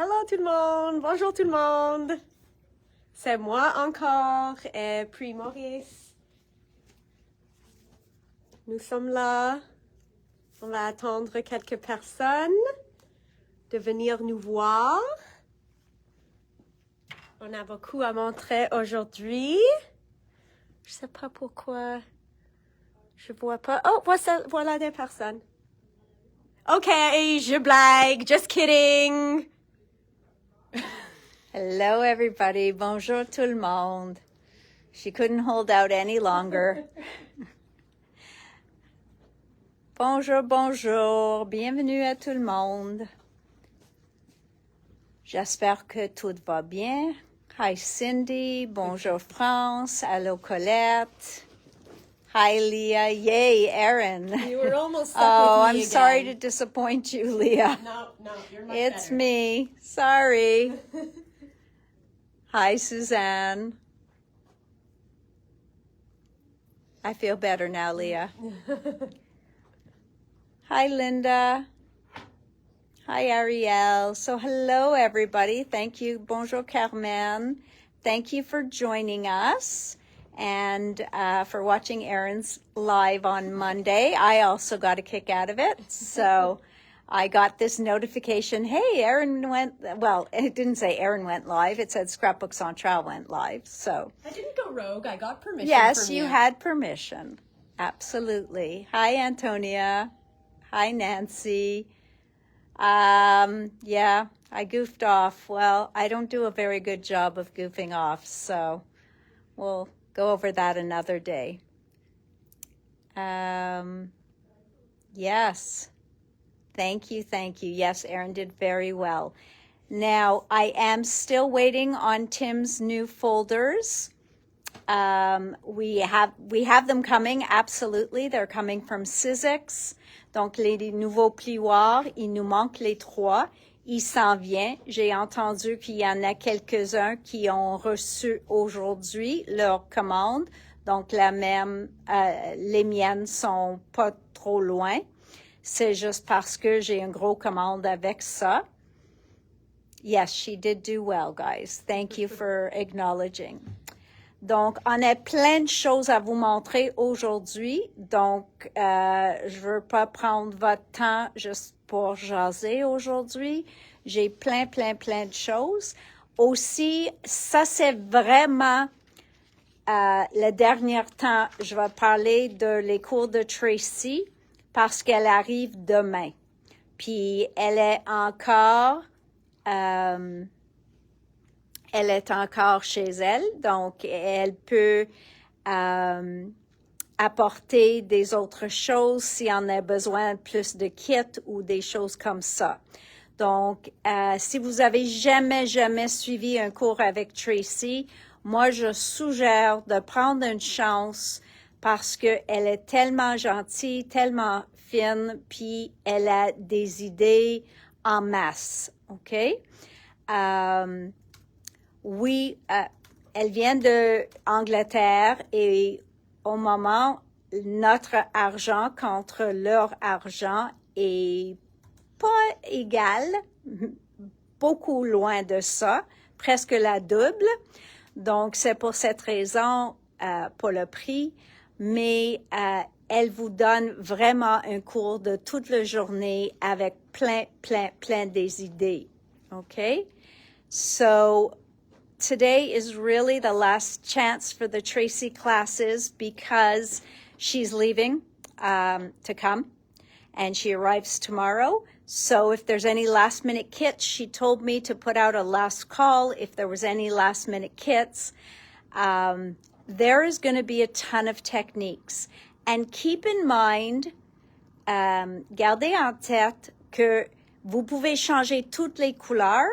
Hello tout le monde, bonjour tout le monde. C'est moi encore et puis Maurice. Nous sommes là. On va attendre quelques personnes de venir nous voir. On a beaucoup à montrer aujourd'hui. Je sais pas pourquoi je vois pas. Oh, voilà des personnes. Ok, je blague, just kidding. Hello, everybody. Bonjour, tout le monde. She couldn't hold out any longer. Bonjour, bonjour. Bienvenue à tout le monde. J'espère que tout va bien. Hi, Cindy. Bonjour, France. Hello, Colette. Hi, Leah. Yay, Erin. You were almost stuck Oh, with me I'm sorry to again. disappoint you, Leah. No, you're much It's better. me. Sorry. Hi, Suzanne. I feel better now, Leah. Hi, Linda. Hi, Ariel. So hello, everybody. Thank you. Bonjour, Carmen. Thank you for joining us and for watching Erin's live on Monday. I also got a kick out of it. So I got this notification, hey, Erin went, well, it didn't say Erin went live. It said Scrapbook Central went live. So I didn't go rogue. I got permission yes, from you had permission. Absolutely. Hi, Antonia. Hi, Nancy. Yeah, I goofed off. Well, I don't do a very good job of goofing off, so we'll go over that another day. Yes. Thank you. Yes, Erin did very well. Now, I am still waiting on Tim's new folders. We have them coming, absolutely. They're coming from Sizzix. Donc, les nouveaux plioirs, il nous manque les 3. Il s'en vient. J'ai entendu qu'il y en a quelques-uns qui ont reçu aujourd'hui leur commande. Donc, les miennes sont pas trop loin. C'est juste parce que j'ai une grosse commande avec ça. Yes, she did do well, guys. Thank you for acknowledging. Donc, on a plein de choses à vous montrer aujourd'hui. Donc, je veux pas prendre votre temps juste pour jaser aujourd'hui. J'ai plein de choses. Aussi, ça c'est vraiment le dernier temps. Je vais parler de les cours de Tracy parce qu'elle arrive demain. Puis, elle est encore chez elle, donc elle peut apporter des autres choses si on a besoin de plus de kits ou des choses comme ça. Donc, si vous avez jamais suivi un cours avec Tracy, moi, je suggère de prendre une chance parce qu'elle est tellement gentille, tellement fine, puis elle a des idées en masse, OK? Oui, elle vient d'Angleterre et au moment, notre argent contre leur argent est pas égal, beaucoup loin de ça, presque la double. Donc, c'est pour cette raison, pas le prix, mais elle vous donne vraiment un cours de toute la journée avec plein des idées. OK? So, today is really the last chance for the Tracy classes because she's leaving to come and she arrives tomorrow. So if there's any last minute kits, she told me to put out a last call if there was any last minute kits. There is going to be a ton of techniques. And keep in mind, gardez en tête que vous pouvez changer toutes les couleurs.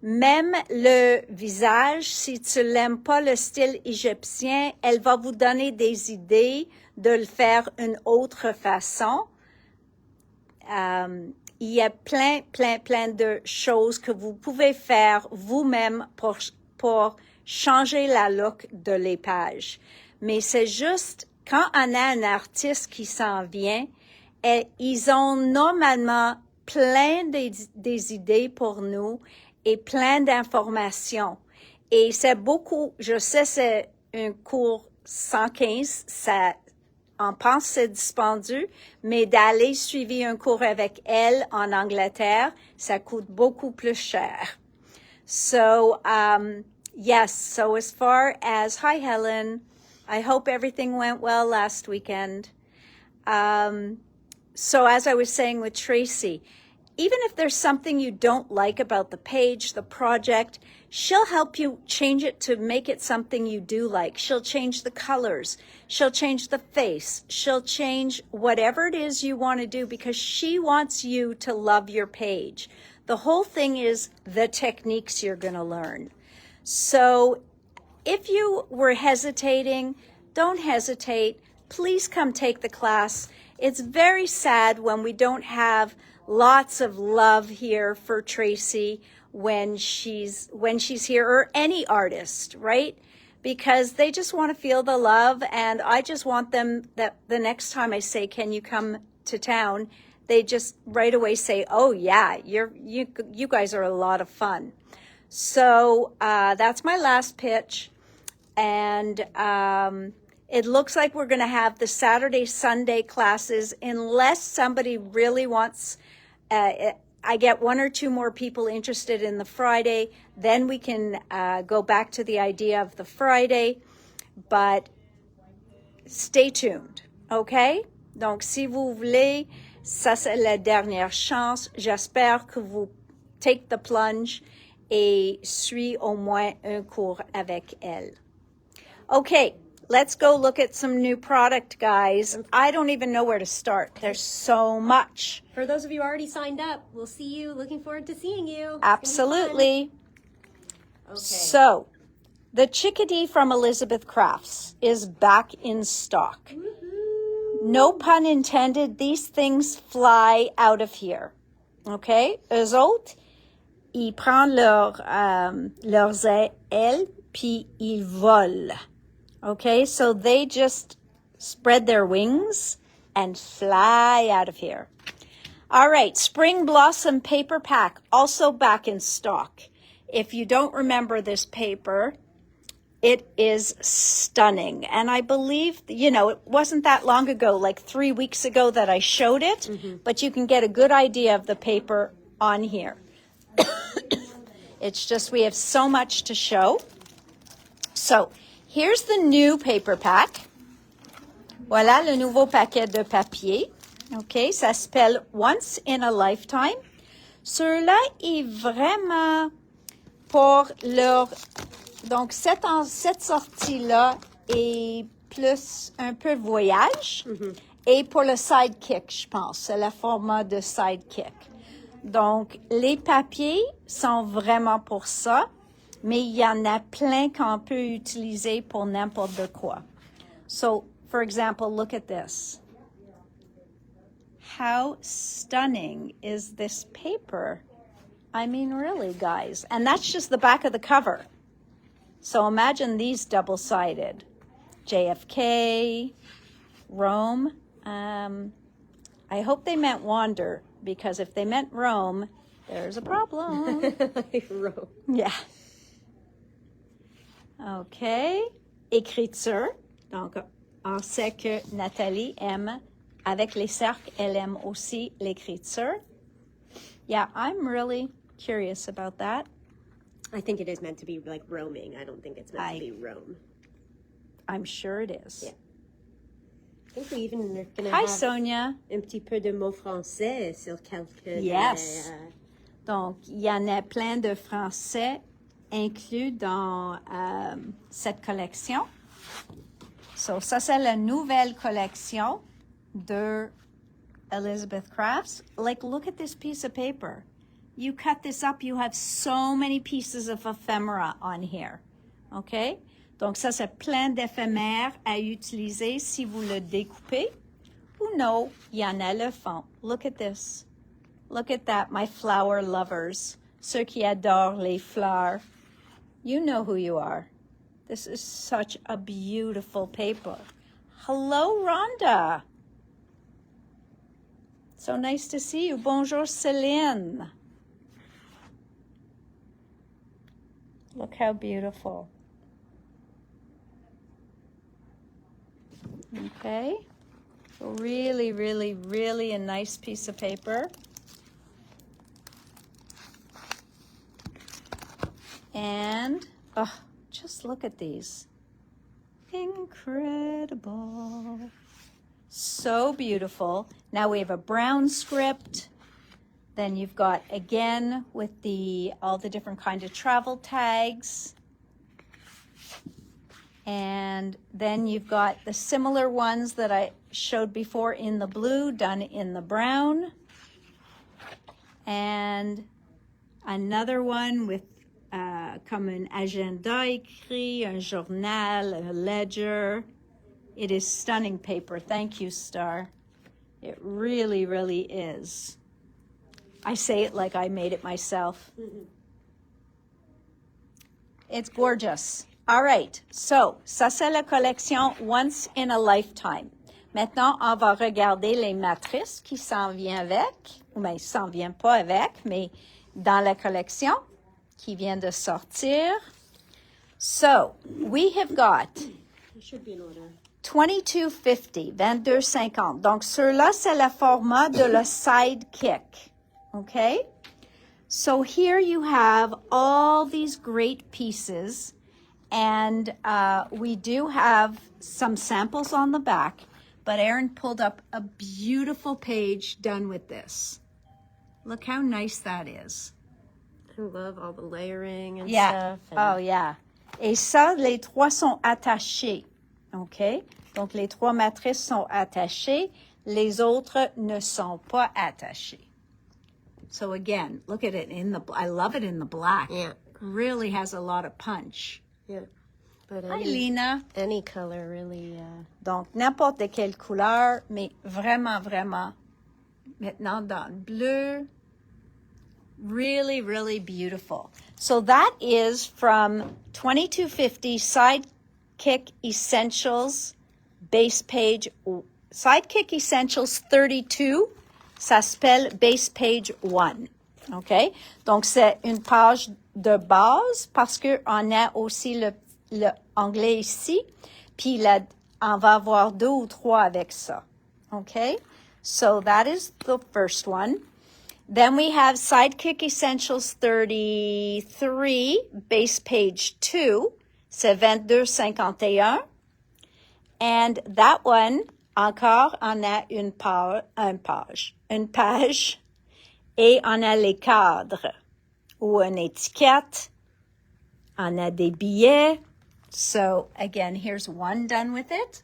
Même le visage, si tu l'aimes pas le style égyptien, elle va vous donner des idées de le faire une autre façon. Il y a plein de choses que vous pouvez faire vous-même pour changer la look de les pages. Mais c'est juste, quand on a un artiste qui s'en vient, ils ont normalement plein des idées pour nous et plein d'informations. Et c'est beaucoup, je sais, c'est un cours 115, ça, on pense c'est dispendieux, mais d'aller suivre un cours avec elle en Angleterre, ça coûte beaucoup plus cher. So, yes, so as far as, hi Helen, I hope everything went well last weekend. So as I was saying with Tracy, even if there's something you don't like about the page, the project, she'll help you change it to make it something you do like. She'll change the colors. She'll change the face. She'll change whatever it is you want to do because she wants you to love your page. The whole thing is the techniques you're going to learn. So if you were hesitating, don't hesitate. Please come take the class. It's very sad when we don't have lots of love here for Tracy when she's here, or any artist, right? Because they just want to feel the love, and I just want them that the next time I say, can you come to town, they just right away say, oh yeah, you guys are a lot of fun. So that's my last pitch, and it looks like we're going to have the Saturday, Sunday classes unless somebody really wants, I get one or two more people interested in the Friday, then we can go back to the idea of the Friday, but stay tuned, okay? Donc, si vous voulez, ça c'est la dernière chance. J'espère que vous take the plunge et suivez au moins un cours avec elle. Okay. Let's go look at some new product, guys. I don't even know where to start. There's so much. For those of you already signed up, we'll see you. Looking forward to seeing you. Absolutely. Okay. So, the chickadee from Elizabeth Crafts is back in stock. Woohoo. No pun intended. These things fly out of here. Okay? Eux autres, ils prennent leurs ailes, puis ils volent. Okay, so they just spread their wings and fly out of here. All right, Spring Blossom Paper Pack, also back in stock. If you don't remember this paper, it is stunning. And I believe, it wasn't that long ago, like 3 weeks ago that I showed it, but you can get a good idea of the paper on here. It's just we have so much to show. So, here's the new paper pack. Voilà le nouveau paquet de papier. OK, ça s'appelle Once in a Lifetime. Celui-là est vraiment pour leur... Donc, cette sortie-là est plus un peu voyage. Et pour le sidekick, je pense. C'est le format de sidekick. Donc, les papiers sont vraiment pour ça. Mais il y en a plein qu'on peut utiliser pour n'importe quoi. So, for example, look at this. How stunning is this paper? I mean, really, guys. And that's just the back of the cover. So imagine these double-sided. JFK, Rome. I hope they meant wander, because if they meant Rome, there's a problem. Rome. Yeah. OK. Écriture. Donc, on sait que Nathalie aime, avec les cercles, elle aime aussi l'écriture. Yeah, I'm really curious about that. I think it is meant to be like roaming. I don't think it's meant to be Rome. I'm sure it is. Yeah. I think we even are going to Hi, have Sonia. un petit peu de mots français sur quelques... Yes. Donc, il y en a plein de français inclus dans cette collection. So, ça, c'est la nouvelle collection de Elizabeth Crafts. Like, look at this piece of paper. You cut this up, you have so many pieces of ephemera on here. OK? Donc, ça, c'est plein d'éphémères à utiliser si vous le découpez. Ou non, il y en a le fond. Look at this. Look at that, my flower lovers. Ceux qui adorent les fleurs. You know who you are. This is such a beautiful paper. Hello, Rhonda. So nice to see you. Bonjour, Céline. Look how beautiful. Okay. Really, really, really a nice piece of paper. And, oh, just look at these. Incredible. So beautiful. Now we have a brown script. Then you've got, again, with all the different kind of travel tags. And then you've got the similar ones that I showed before in the blue, done in the brown. And another one with comme un agenda écrit, un journal, a ledger. It is stunning paper. Thank you, Star. It really, really is. I say it like I made it myself. It's gorgeous. All right. So, ça c'est la collection Once in a Lifetime. Maintenant, on va regarder les matrices qui s'en viennent avec, ou bien, ils s'en viennent pas avec, mais dans la collection qui vient de sortir. So, we have got It should be in order. 2250, 2250. Donc, ceux-là, c'est le format de le sidekick. Okay? So here you have all these great pieces, and we do have some samples on the back, but Erin pulled up a beautiful page done with this. Look how nice that is. I love all the layering and Yeah. stuff. And Oh, yeah. Et ça, les trois sont attachés. OK? Donc, les trois matrices sont attachées. Les autres ne sont pas attachées. So again, look at it I love it in the black. Yeah. Really has a lot of punch. Yeah. But Hi, Lena. any color really. Donc, n'importe quelle couleur, mais vraiment, vraiment. Maintenant, dans le bleu. Really, really beautiful. So that is from 2250 Sidekick Essentials base page. Sidekick Essentials 32. Ça s'appelle Base Page 1. OK? Donc, c'est une page de base parce qu'on a aussi le anglais ici. Puis, on va avoir 2 ou 3 avec ça. OK? So, that is the first one. Then we have Sidekick Essentials 33, Base Page 2. C'est 2251. And that one, encore, on a une page, et on a les cadres, ou une étiquette, on a des billets. So again, here's one done with it.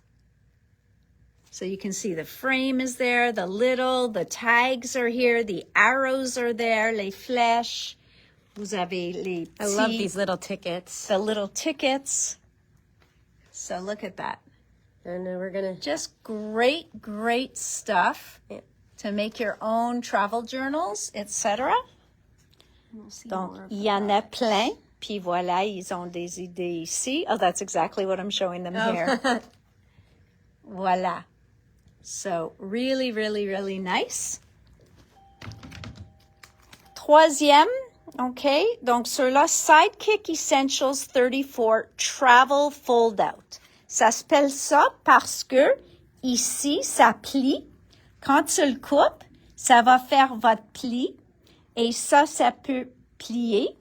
So you can see the frame is there, the tags are here, the arrows are there, les flèches. Vous avez les petits, I love these little tickets. the little tickets. So look at that. And we're going to. Just great, great stuff to make your own travel journals, etc. Donc, il y en a plein. Puis voilà, ils ont des idées ici. Oh, that's exactly what I'm showing them here. Voilà. So, really, really, really nice. Troisième, OK. Donc, ceux-là, Sidekick Essentials 34 Travel Fold Out. Ça s'appelle ça parce que ici, ça plie. Quand tu le coupes, ça va faire votre pli. Et ça peut plier.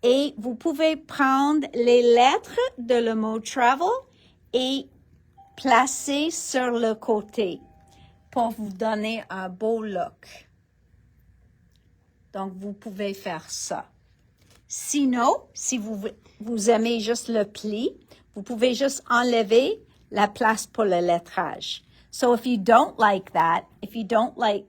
Et vous pouvez prendre les lettres de le mot travel et placer sur le côté pour vous donner un beau look. Donc, vous pouvez faire ça. Sinon, si vous aimez juste le pli, vous pouvez juste enlever la place pour le lettrage. So if you don't like that, if you don't like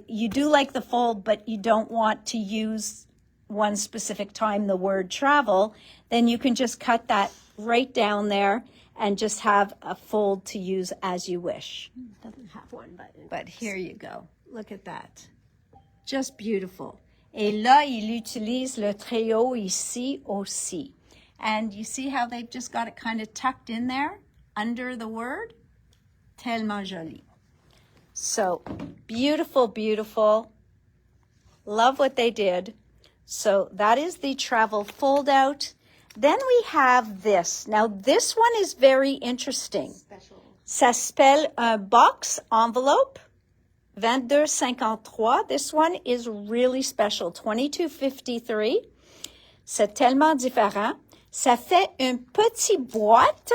you do like the fold, but you don't want to use one specific time the word travel, then you can just cut that right down there and just have a fold to use as you wish. Doesn't have one button. But here you go. Look at that. Just beautiful. Et là, il utilise le tréau ici aussi. And you see how they've just got it kind of tucked in there under the word? Tellement joli. So, beautiful, beautiful. Love what they did. So that is the travel fold-out. Then we have this. Now, this one is very interesting. Special. Ça s'appelle un box envelope, 22,53. This one is really special, 22,53. C'est tellement différent. Ça fait une petite boîte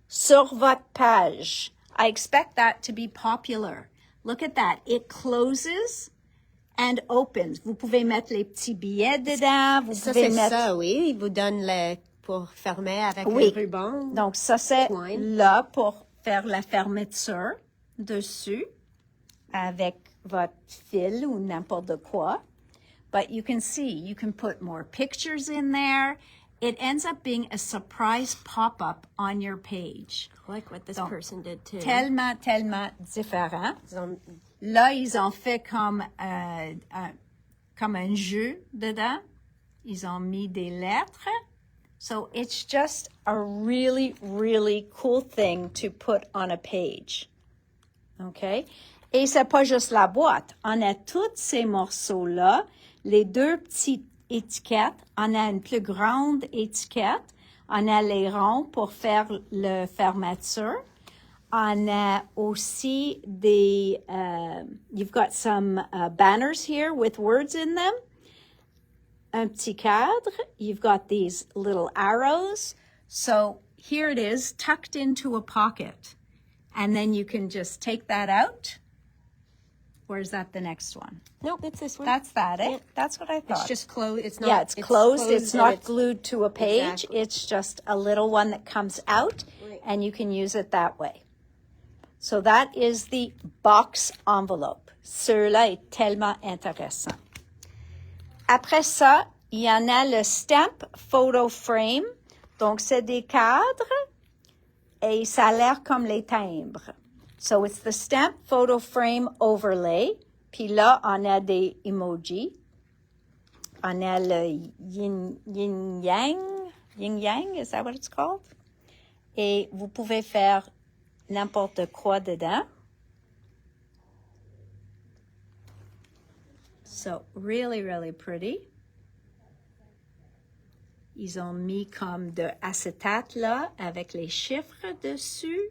sur votre page. I expect that to be popular. Look at that. It closes and opens. Vous pouvez mettre les petits billets dedans. Vous Ça, pouvez c'est mettre... ça, oui. Il vous donne pour fermer avec Oui. le ruban. Donc, ça, c'est Point. là pour faire la fermeture dessus avec votre fil ou n'importe quoi. But you can see, you can put more pictures in there. It ends up being a surprise pop-up on your page. Like what this Donc, person did too. Tellement, tellement différent. Ils ont- Là, ils ont fait comme un jeu dedans. Ils ont mis des lettres. So it's just a really, really cool thing to put on a page. OK? Et c'est pas juste la boîte. On a tous ces morceaux-là, les deux petites étiquettes. On a une plus grande étiquette. On a les ronds pour faire le fermeture. On a aussi des, you've got some banners here with words in them. Un petit cadre. You've got these little arrows. So here it is, tucked into a pocket. And then you can just take that out. Or is that the next one? Nope, it's this one. That's that, eh? Yeah. That's what I thought. It's just closed. It's not. Yeah, it's closed. It's and not glued to a page. Exactly. It's just a little one that comes out, Right. and you can use it that way. So that is the box envelope. Celui-là est tellement intéressant. Après ça, il y en a le stamp photo frame. Donc, c'est des cadres et ça a l'air comme les timbres. So, it's the stamp photo frame overlay. Puis là, on a des emojis. On a le yin-yang. Yin-yang, is that what it's called? Et vous pouvez faire n'importe quoi dedans. So, really, really pretty. Ils ont mis comme de acétate là, avec les chiffres dessus.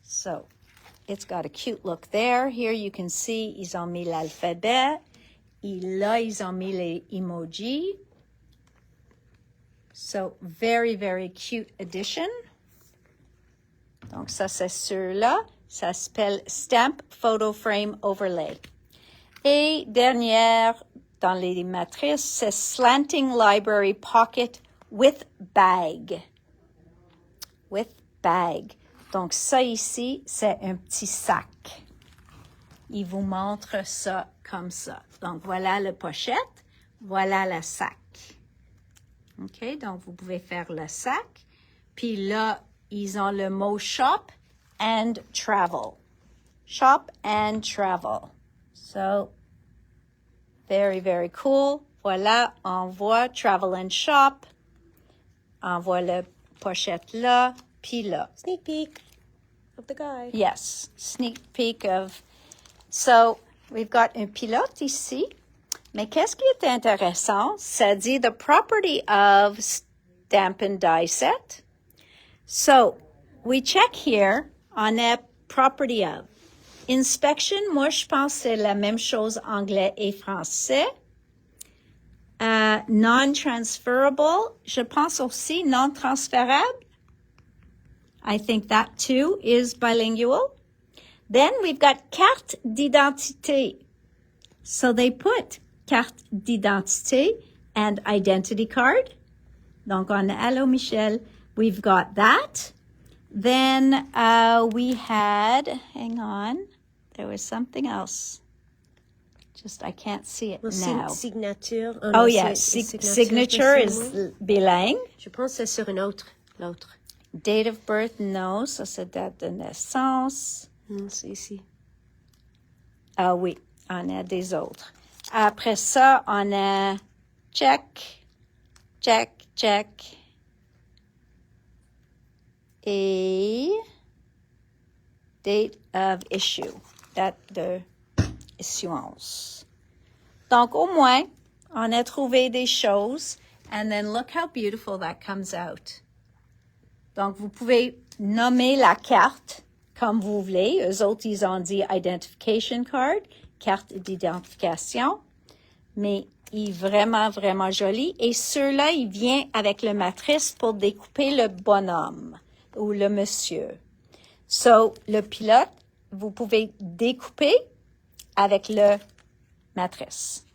So, it's got a cute look there. Here you can see, ils ont mis l'alphabet. Et là, ils ont mis les emojis. So, very, very cute addition. Donc, ça, c'est celui-là. Ça s'appelle Stamp Photo Frame Overlay. Et dernière, dans les matrices, c'est Slanting Library Pocket with Bag. With bag. Donc, ça ici, c'est un petit sac. Il vous montre ça comme ça. Donc, voilà la pochette. Voilà le sac. OK? Donc, vous pouvez faire le sac. Puis là, ils ont le mot shop and travel. Shop and travel. So, very, very cool. Voilà, on voit travel and shop. On voit la pochette là, puis là. Sneak peek of the guy. Yes, sneak peek of... So, we've got un pilote ici. Mais qu'est-ce qui est intéressant? Ça dit the property of stamp and die set. So, we check here on a property of. Inspection, moi, je pense que c'est la même chose anglais et français. Non-transferable, je pense aussi non-transférable. I think that too is bilingual. Then we've got carte d'identité. So they put carte d'identité and identity card. Donc on a Hello Michel. We've got that. Then we had, hang on, there was something else. Just, I can't see it now. Signature. Oh, yeah, signature is bilingue. Je pense que c'est sur une autre, l'autre. Date of birth, no, ça c'est date de naissance. C'est ici. Ah oui, on a des autres. Après ça, on a check, check, check. Et date of issue, date de issuance. Donc, au moins, On a trouvé des choses. And then look how beautiful that comes out. Donc, vous pouvez nommer la carte comme vous voulez. Eux autres, ils ont dit identification card, carte d'identification. Mais il est vraiment, vraiment joli. Et ceux-là, il vient avec le matrice pour découper le bonhomme ou le monsieur. So, le pilote, vous pouvez découper avec le matrice.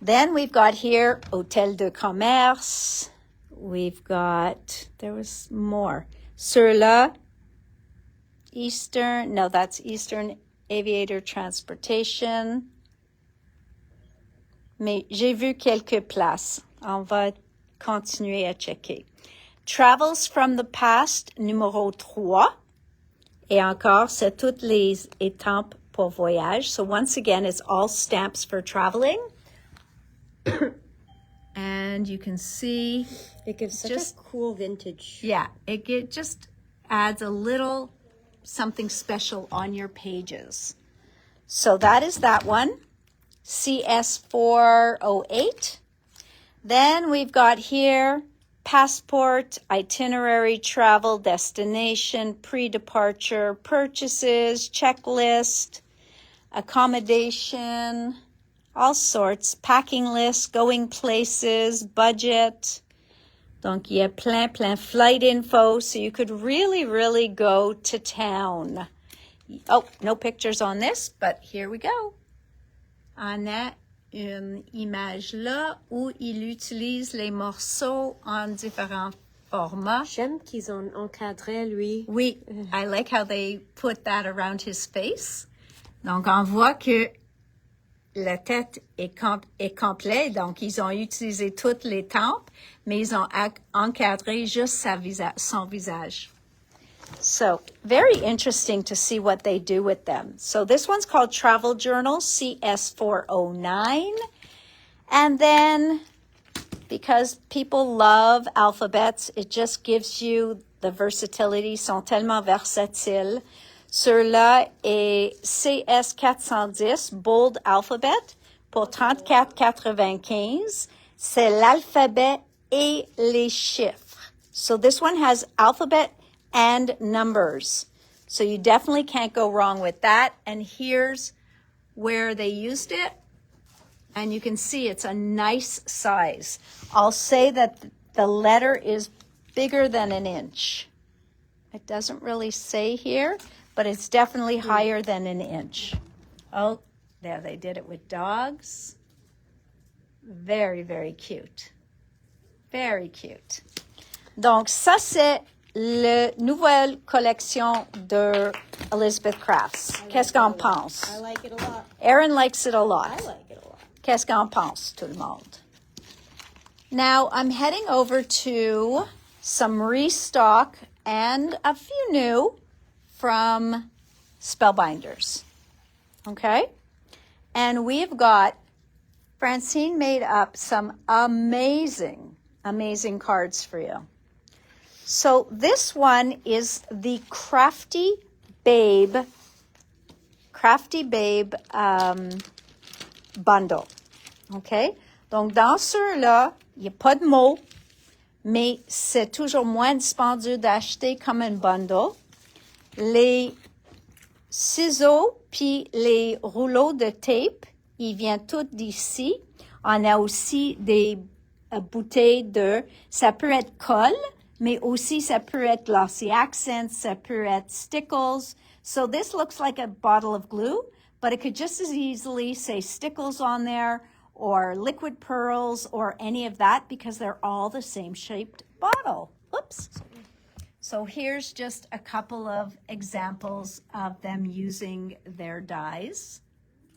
Then we've got here Hôtel de Commerce. We've got, there was more. Ceux-là, Eastern, no, that's Eastern Aviator Transportation. Mais j'ai vu quelques places. On va continuer à checker. Travels from the Past, numéro 3. Et encore, c'est toutes les étampes pour voyage. So once again, it's all stamps for traveling. And you can see It gives such a cool vintage. Yeah, it just adds a little something special on your pages. So that is that one, CS408. Then we've got here passport, itinerary, travel, destination, pre-departure, purchases, checklist, accommodation, all sorts, packing list, going places, budget. Donc, il y a plein flight info, so you could really go to town. Oh, no pictures on this, but here we go. On a une image là où il utilise les morceaux en différents formats. J'aime qu'ils ont encadré lui. Oui, I like how they put that around his face. Donc, on voit que la tête est complète, donc ils ont utilisé toutes les tempes, mais ils ont encadré juste son visage. So, very interesting to see what they do with them. So this one's called Travel Journal, CS409. And then, because people love alphabets, it just gives you the versatility, sont tellement versatiles. Ceux-là est CS410, bold alphabet, pour 34,95. C'est l'alphabet et les chiffres. So this one has alphabet and numbers. So you definitely can't go wrong with that. And here's where they used it. And you can see it's a nice size. I'll say that the letter is bigger than an inch. It doesn't really say here, but it's definitely higher than an inch. Oh, there they did it with dogs. Very cute. Very cute. Donc, ça, c'est la nouvelle collection de Elizabeth Crafts. Qu'est-ce qu'on pense? I like it a lot. Erin likes it a lot. I like it a lot. Qu'est-ce qu'on pense, tout le monde? Now, I'm heading over to some restock and a few new from Spellbinders. Okay? And we've got, Francine made up some amazing cards for you. So this one is the Crafty Babe bundle. OK? Donc, dans ceux-là, il n'y a pas de mots, mais c'est toujours moins dispendieux d'acheter comme un bundle. Les ciseaux puis les rouleaux de tape, ils viennent tous d'ici. On a aussi des bouteilles de, ça peut être colle, mais aussi ça peut être glossy accents, ça peut être stickles. So this looks like a bottle of glue, but it could just as easily say stickles on there or liquid pearls or any of that because they're all the same shaped bottle. Oops. So here's just a couple of examples of them using their dies.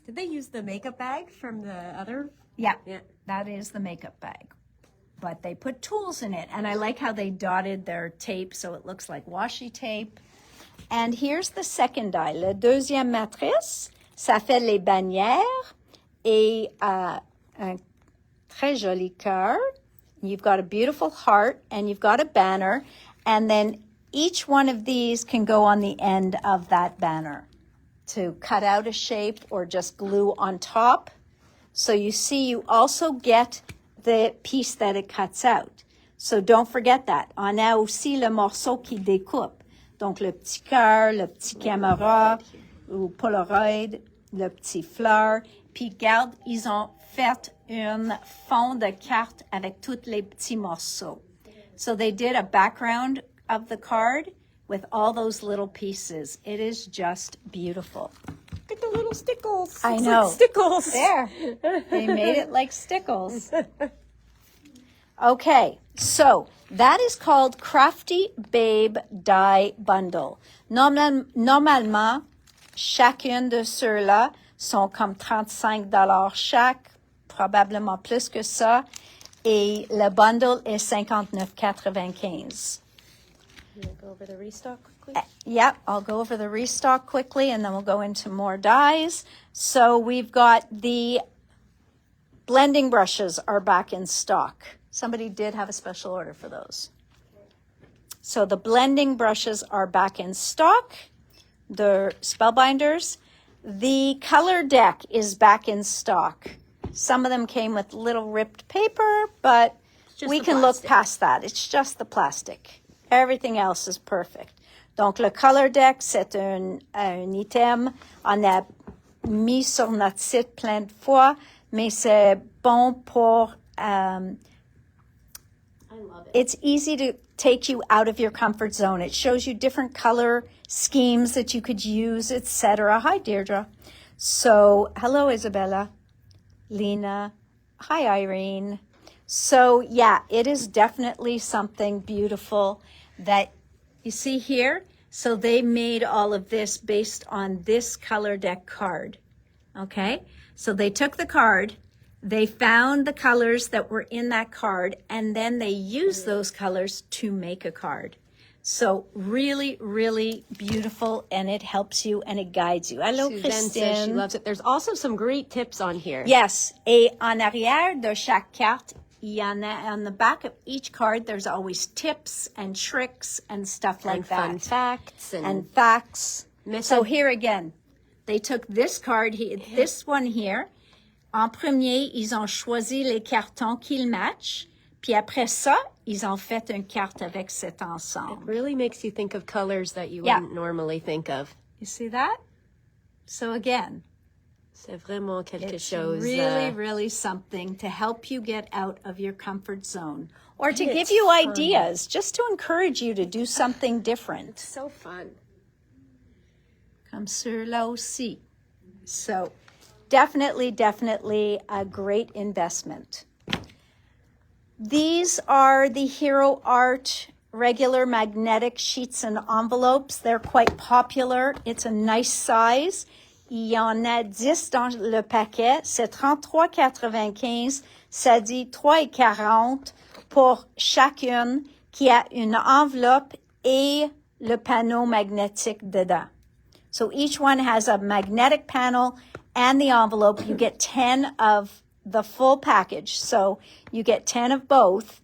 Did they use the makeup bag from the other? Yeah, Yeah. that is the makeup bag. But they put tools in it. And I like how they dotted their tape so it looks like washi tape. And here's the second die. Le deuxième matrice, ça fait les bannières et un très joli cœur. You've got a beautiful heart and you've got a banner. And then each one of these can go on the end of that banner to cut out a shape or just glue on top. So you see, you also get the piece that it cuts out. So don't forget that. On a aussi le morceau qui découpe. Donc le petit cœur, le petit caméra ou Polaroid, le petit fleur. Puis regarde, ils ont fait un fond de carte avec tous les petits morceaux. So they did a background of the card with all those little pieces. It is just beautiful. Look at the little stickles. I It's know. like stickles. There. They made it like stickles. Okay, so that is called Crafty Babe Die Bundle. Normalement, chacune de ceux-là sont comme 35 $ chaque, probablement plus que ça. Et le bundle est 59,95. You wanna go over the restock quickly? Yep, I'll go over the restock quickly and then we'll go into more dies. So we've got the blending brushes are back in stock. Somebody did have a special order for those. So the blending brushes are back in stock. The spellbinders. The color deck is back in stock. Some of them came with little ripped paper, but we can look past that. It's just the plastic. Everything else is perfect. Donc, le color deck, c'est un item. On a mis sur notre site plein de fois, mais c'est bon pour... I love it. It's easy to take you out of your comfort zone. It shows you different color schemes that you could use, etc. Hi, Deirdre. So, hello, Isabella. Lena. Hi, Irene. So, yeah, it is definitely something beautiful that you see here. So they made all of this based on this color deck card. Okay? So they took the card, they found the colors that were in that card, and then they used those colors to make a card. So really, really beautiful, and it helps you and it guides you. Hello, Suzanne says she Christine. loves it. There's also some great tips on here. Yes, et en arrière de chaque carte, il y en a on the back of each card, there's always tips and tricks and stuff like And that. fun facts And facts. Miss So a- here again, they took this card, this one here. En premier, ils ont choisi les cartons qu'ils matchent. Puis après ça, ils ont fait une carte avec cet ensemble. really makes you think of colors that you Yeah. wouldn't normally think of. You see that? So again, C'est vraiment quelque it's chose. really, really something to help you get out of your comfort zone. Or to It's give you fun. ideas, just to encourage you to do something different. So fun. Comme ceux-là aussi. So definitely a great investment. These are the Hero Art regular magnetic sheets and envelopes. They're quite popular. It's a nice size. Il y en a 10 dans le paquet. C'est 33,95. Ça dit 3,40 pour chacune qui a une enveloppe et le panneau magnétique dedans. So each one has a magnetic panel and the envelope. You get 10 of the full package. So you get 10 of both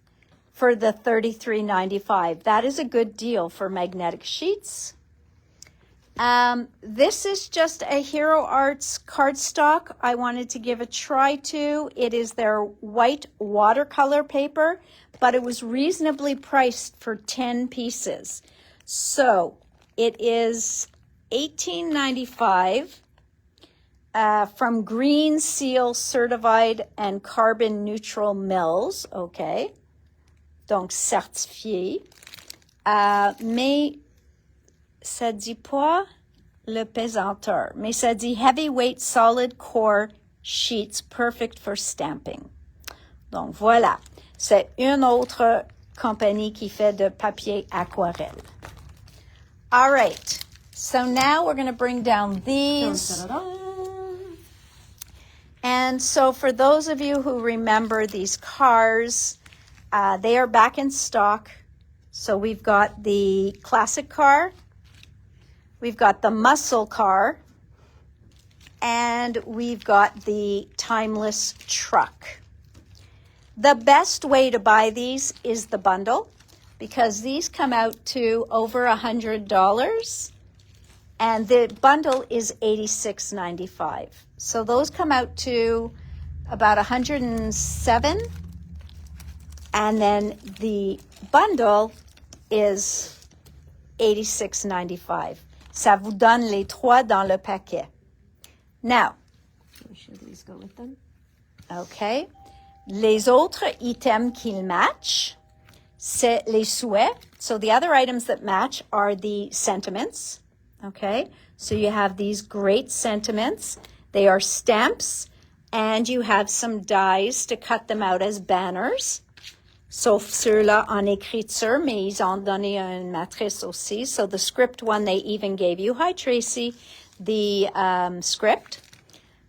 for the $33.95. That is a good deal for magnetic sheets. This is just a Hero Arts cardstock I wanted to give a try to. It is their white watercolor paper, but it was reasonably priced for 10 pieces. So it is $18.95 from Green Seal Certified and Carbon Neutral Mills. Okay. Donc certifié. Mais ça dit pas le pesanteur, mais ça dit heavyweight solid core sheets perfect for stamping. Donc voilà, c'est une autre compagnie qui fait de papier aquarelle. All right, so now we're going to bring down these. And so for those of you who remember these cars, they are back in stock. So we've got the classic car, we've got the muscle car, and we've got the timeless truck. The best way to buy these is the bundle, because these come out to over $100, and the bundle is $86.95. So those come out to about 107. And then the bundle is $86.95. Ça vous donne les trois dans le paquet. Now, Should these go with them? okay. Les autres items qu'ils matchent, c'est les souhaits. So the other items that match are the sentiments. Okay. So you have these great sentiments. They are stamps, and you have some dies to cut them out as banners. Sauf ceux-là en écriture, mais ils ont donné une matrice aussi. So the script one, they even gave you. Hi, Tracy. The script.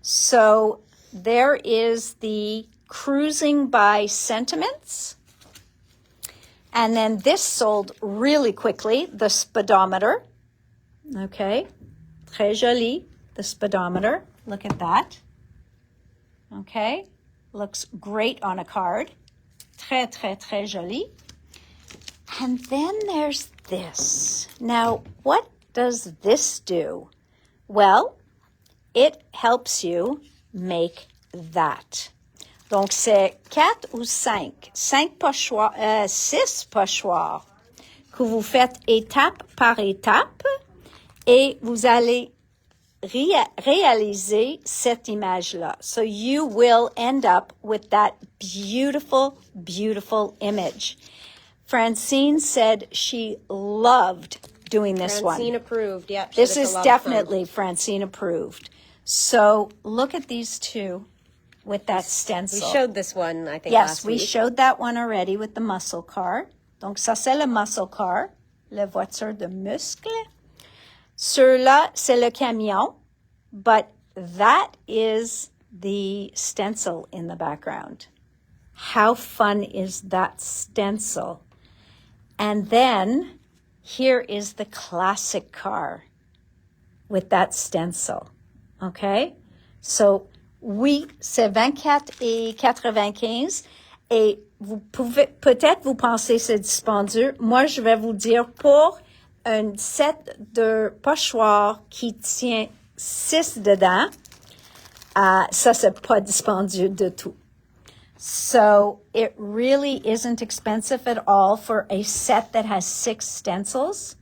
So there is the cruising by sentiments. And then this sold really quickly, the speedometer. Okay. Très joli, the speedometer. Look at that. Okay. Looks great on a card. Très, très, très joli. And then there's this. Now, what does this do? Well, it helps you make that. Donc, c'est 4 ou 5. 6 pochoirs que vous faites étape par étape et vous allez réaliser cette image-là. So you will end up with that beautiful, beautiful image. Francine said she loved doing this one. Francine approved, yeah. This is definitely Francine approved. So look at these two with that stencil. We showed this one, I think, Yes, last we week. showed that one already with the muscle car. Donc ça, c'est le muscle car, la voiture de muscle. Ceux-là, c'est le camion, but that is the stencil in the background. How fun is that stencil? And then here is the classic car with that stencil. Okay? So, oui, c'est 24,95 et vous pouvez, peut-être vous pensez c'est dispendieux. Moi, je vais vous dire pour un set de pochoirs qui tient 6 dedans, ça, c'est pas dispendieux de tout. So it really isn't expensive at all for a set that has 6 stencils.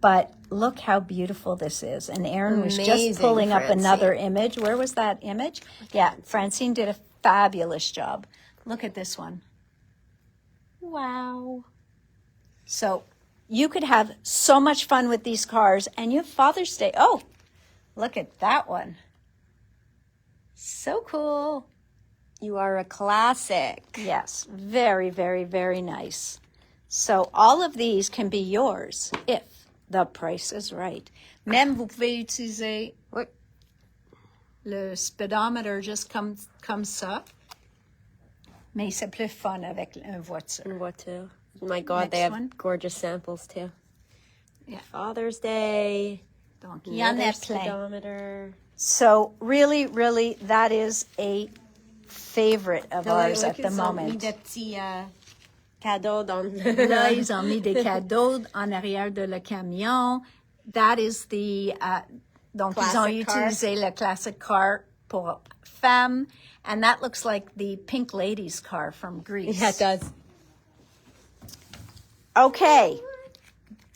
But look how beautiful this is. And Erin was just pulling up another image. Where was that image? Yeah, Francine did a fabulous job. Look at this one. Wow. So you could have so much fun with these cars, and you have Father's Day. Oh, look at that one. So cool. You are a classic. Yes, very, very, very nice. So all of these can be yours if the price is right. Même vous pouvez utiliser le speedometer just comme ça. Mais c'est plus fun avec une voiture. Une voiture. My God, Next they have one. gorgeous samples too. Yeah. Father's Day. Donc, il y en a plein. Speedometer. So really, really, that is a favorite of ours at the moment. Ils ont mis des petits cadeaux dans Là, ils ont mis des cadeaux en arrière de le camion. That is the, donc ils ont Classic car. utilisé le classic car pour femmes. And that looks like the Pink Ladies car from Greece. Yeah, it does. Okay.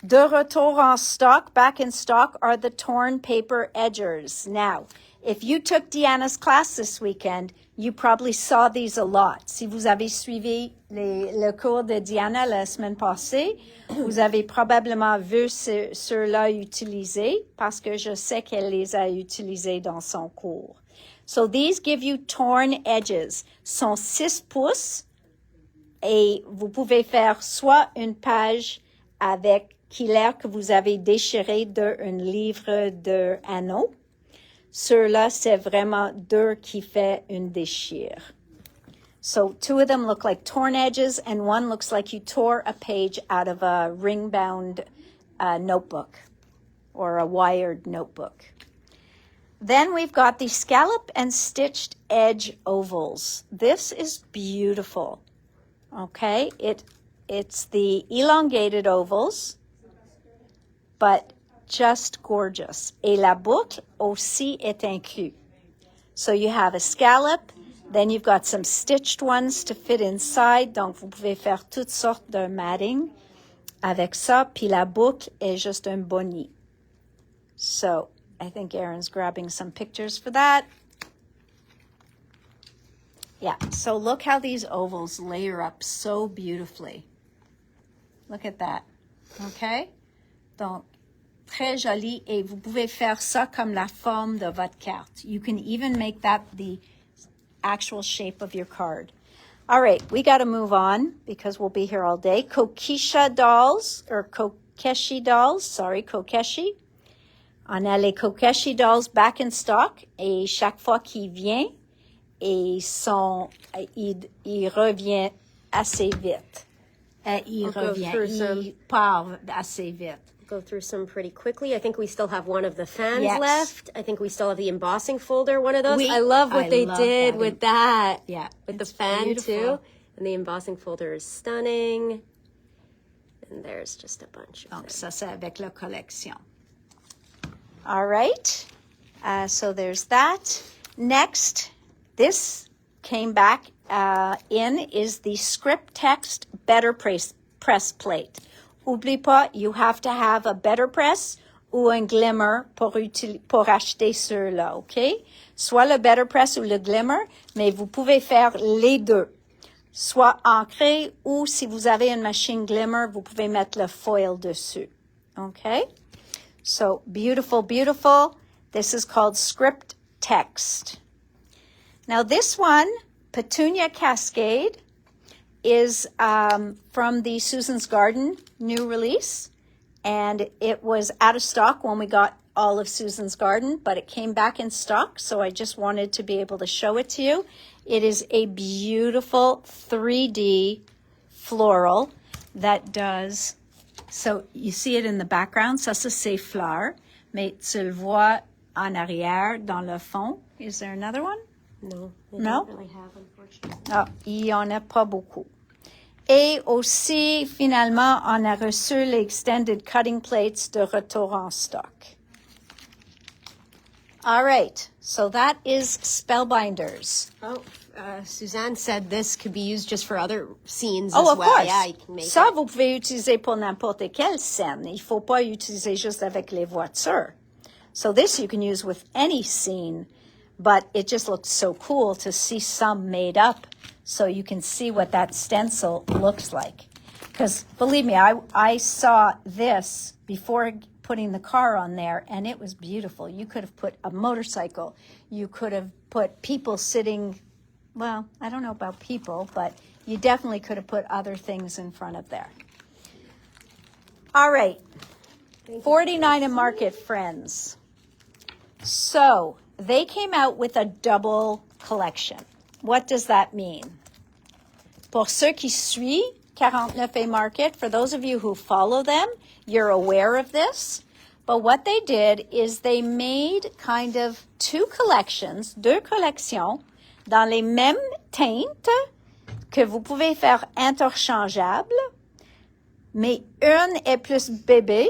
De retour en stock, back in stock, are the torn paper edgers. Now, if you took Deanna's class this weekend, you probably saw these a lot. Si vous avez suivi le cours de Diana la semaine passée, vous avez probablement vu ceux-là utilisés parce que je sais qu'elle les a utilisés dans son cours. So these give you torn edges. Sont 6 pouces et vous pouvez faire soit une page avec qui l'air que vous avez déchiré d'un livre d'anneaux. Ceux-là, c'est vraiment 2 qui fait une déchire. So 2 of them look like torn edges, and 1 looks like you tore a page out of a ring-bound notebook or a wired notebook. Then we've got the scallop and stitched edge ovals. This is beautiful. Okay, it's the elongated ovals, but just gorgeous. Et la boucle aussi est inclus. So you have a scallop, Then you've got some stitched ones to fit inside. Donc, vous pouvez faire toutes sortes de matting avec ça. Puis la boucle est juste un boni. So, I think Erin's grabbing some pictures for that. Yeah, so look how these ovals layer up so beautifully. Look at that. Okay? Donc, très joli. Et vous pouvez faire ça comme la forme de votre carte. You can even make that the actual shape of your card. All right, we got to move on because we'll be here all day. Kokisha dolls, or Kokeshi dolls, Kokeshi. On a les Kokeshi dolls back in stock. Et chaque fois qu'il vient, il revient assez vite. Il part assez vite. Go through some pretty quickly. I think we still have one of the fans left. I think we still have the embossing folder, one of those. I love what they did with that. Yeah. With the fan beautiful. Too. And the embossing folder is stunning. And there's just a bunch of Donc, things. Ça, c'est avec la collection. All right. So there's that. Next, this came back in is the script text better press plate. Oublie pas, you have to have a better press ou un glimmer pour acheter ceux-là, OK? Soit le better press ou le glimmer, mais vous pouvez faire les deux. Soit ancré ou si vous avez une machine glimmer, vous pouvez mettre le foil dessus. OK? So, beautiful, beautiful. This is called script text. Now this one, Petunia Cascade, is from the Susan's Garden new release. And it was out of stock when we got all of Susan's Garden, but it came back in stock, so I just wanted to be able to show it to you. It is a beautiful 3D floral that does, so you see it in the background, ça c'est ses fleurs, mais tu le vois en arrière dans le fond. Is there another one? No, they No? don't really have, unfortunately. Ah, il y en a pas beaucoup. Et aussi, finalement, on a reçu les extended cutting plates de retour en stock. All right, so that is Spellbinders. Oh, Suzanne said this could be used just for other scenes Oh, as of well. course. Yeah, you can make Ça, it. vous pouvez utiliser pour n'importe quelle scène. Il faut pas utiliser juste avec les voitures. So this you can use with any scene, but it just looks so cool to see some made up so you can see what that stencil looks like. Because believe me, I saw this before putting the car on there, and it was beautiful. You could have put a motorcycle. You could have put people sitting, well, I don't know about people, but you definitely could have put other things in front of there. All right, 49 and Market friends. So they came out with a double collection. What does that mean? Pour ceux qui suivent 49 et Market, for those of you who follow them, you're aware of this. But what they did is they made kind of deux collections dans les mêmes teintes que vous pouvez faire interchangeables, mais une est plus bébé.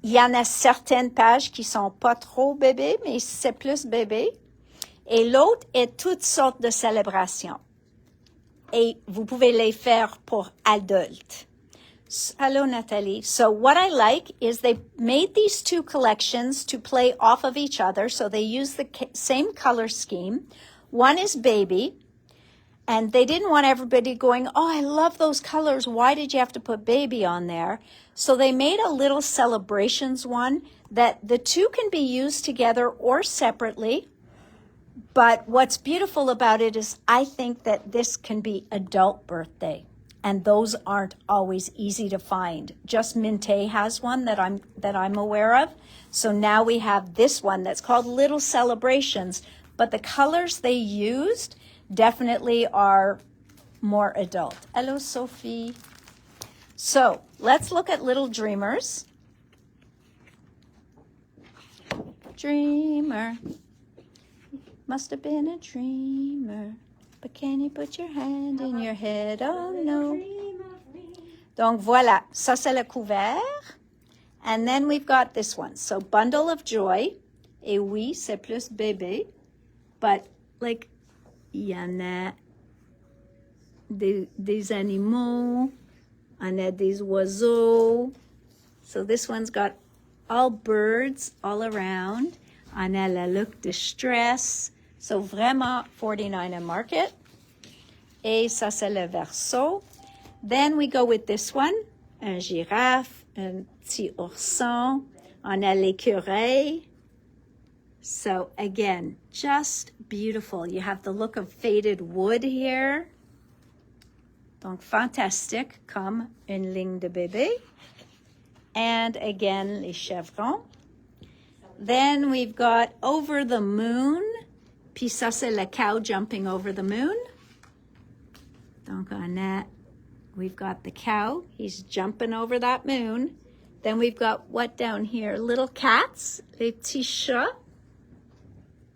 Il y en a certaines pages qui sont pas trop bébés, mais c'est plus bébé. Et l'autre est toutes sortes de célébrations. Et vous pouvez les faire pour adultes. Hello, Nathalie. So what I like is they made these two collections to play off of each other. So they use the same color scheme. One is baby. And they didn't want everybody going, oh, I love those colors. Why did you have to put baby on there? So they made a little celebrations one that the two can be used together or separately. But what's beautiful about it is I think that this can be adult birthday. And those aren't always easy to find. Just Minte has one that I'm aware of. So now we have this one that's called Little Celebrations. But the colors they used definitely are more adult. Hello, Sophie. So let's look at Little Dreamers. Dreamer. Must have been a dreamer. But can you put your hand in your head? Oh, no. Donc, voilà. Ça, c'est le couvert. And then we've got this one. So, Bundle of Joy. Et oui, c'est plus bébé. But, like, il y en a des animaux, on a des oiseaux. So this one's got all birds all around. On a le look de stress. So vraiment 49 and Market. Et ça c'est le verso. Then we go with this one. Un girafe, un petit ourson. On a l'écureuil. So again, just beautiful. You have the look of faded wood here. Donc fantastique comme une ligne de bébé. And again, les chevrons. Then we've got over the moon. Puis ça, c'est le cow jumping over the moon. Donc we've got the cow. He's jumping over that moon. Then we've got what down here? Little cats, les petits chats.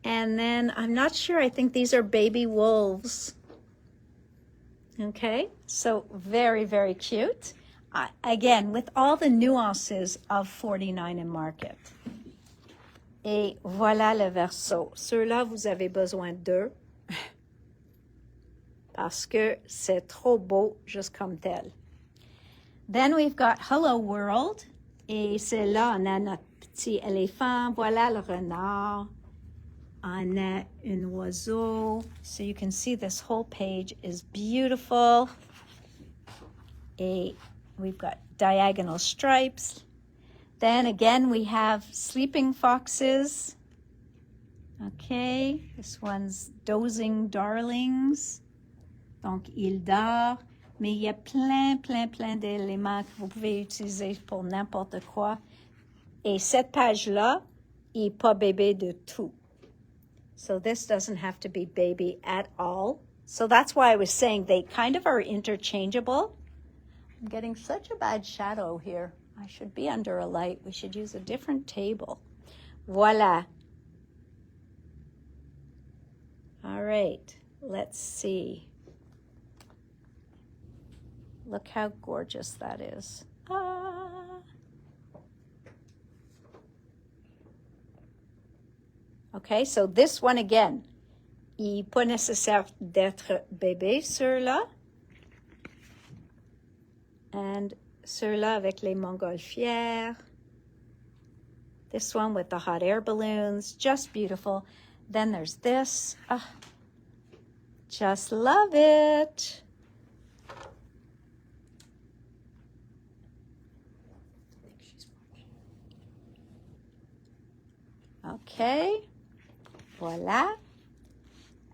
And then I'm not sure, I think these are baby wolves. Okay, so very, very cute. Again, with all the nuances of 49 and Market. Et voilà le verso. Ceux-là, vous avez besoin d'eux parce que c'est trop beau juste comme tel. Then we've got Hello World. Et c'est là, on a notre petit éléphant. Voilà le renard. On a un oiseau. So you can see this whole page is beautiful. Et we've got diagonal stripes. Then again, we have sleeping foxes. Okay, this one's dozing darlings. Donc, il dort. Mais il y a plein d'éléments que vous pouvez utiliser pour n'importe quoi. Et cette page-là, il n'est pas bébé de tout. So this doesn't have to be baby at all. So that's why I was saying they kind of are interchangeable. I'm getting such a bad shadow here. I should be under a light. We should use a different table. Voila. All right, let's see. Look how gorgeous that is. Okay, so this one again. Il n'est pas nécessaire d'être bébé, ceux-là. And ceux-là avec les montgolfières. This one with the hot air balloons, just beautiful. Then there's this. Just love it. Okay, voila.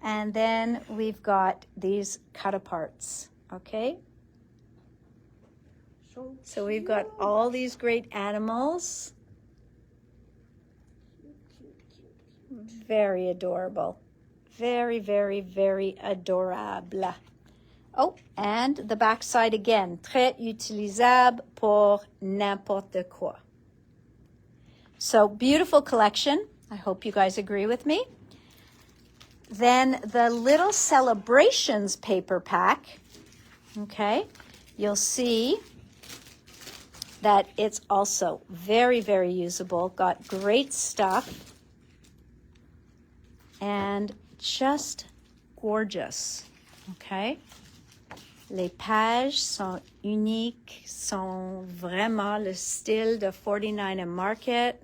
And then we've got these cut-aparts, okay? So we've got all these great animals. Very adorable. Very, very, very adorable. Oh, and the back side again. Très utilisable pour n'importe quoi. So beautiful collection. I hope you guys agree with me. Then the little celebrations paper pack. Okay, you'll see that it's also very, very usable. Got great stuff. And just gorgeous. Okay. Les pages sont uniques, sont vraiment le style de 49 and Market.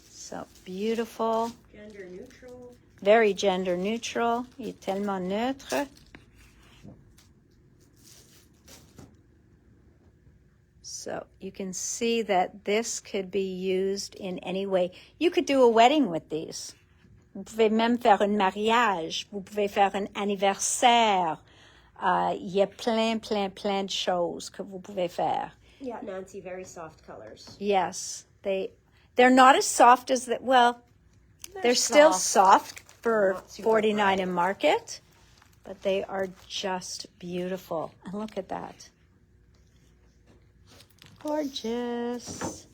So beautiful. Gender neutral. Very gender neutral. Il est tellement neutre. So you can see that this could be used in any way. You could do a wedding with these. Vous pouvez même faire un mariage. Vous pouvez faire un anniversaire. Il y a plein de choses que vous pouvez faire. Yeah, Nancy, very soft colors. Yes, they're not as soft as that. Well, they're still soft for 49 and Market, but they are just beautiful. And look at that. Gorgeous.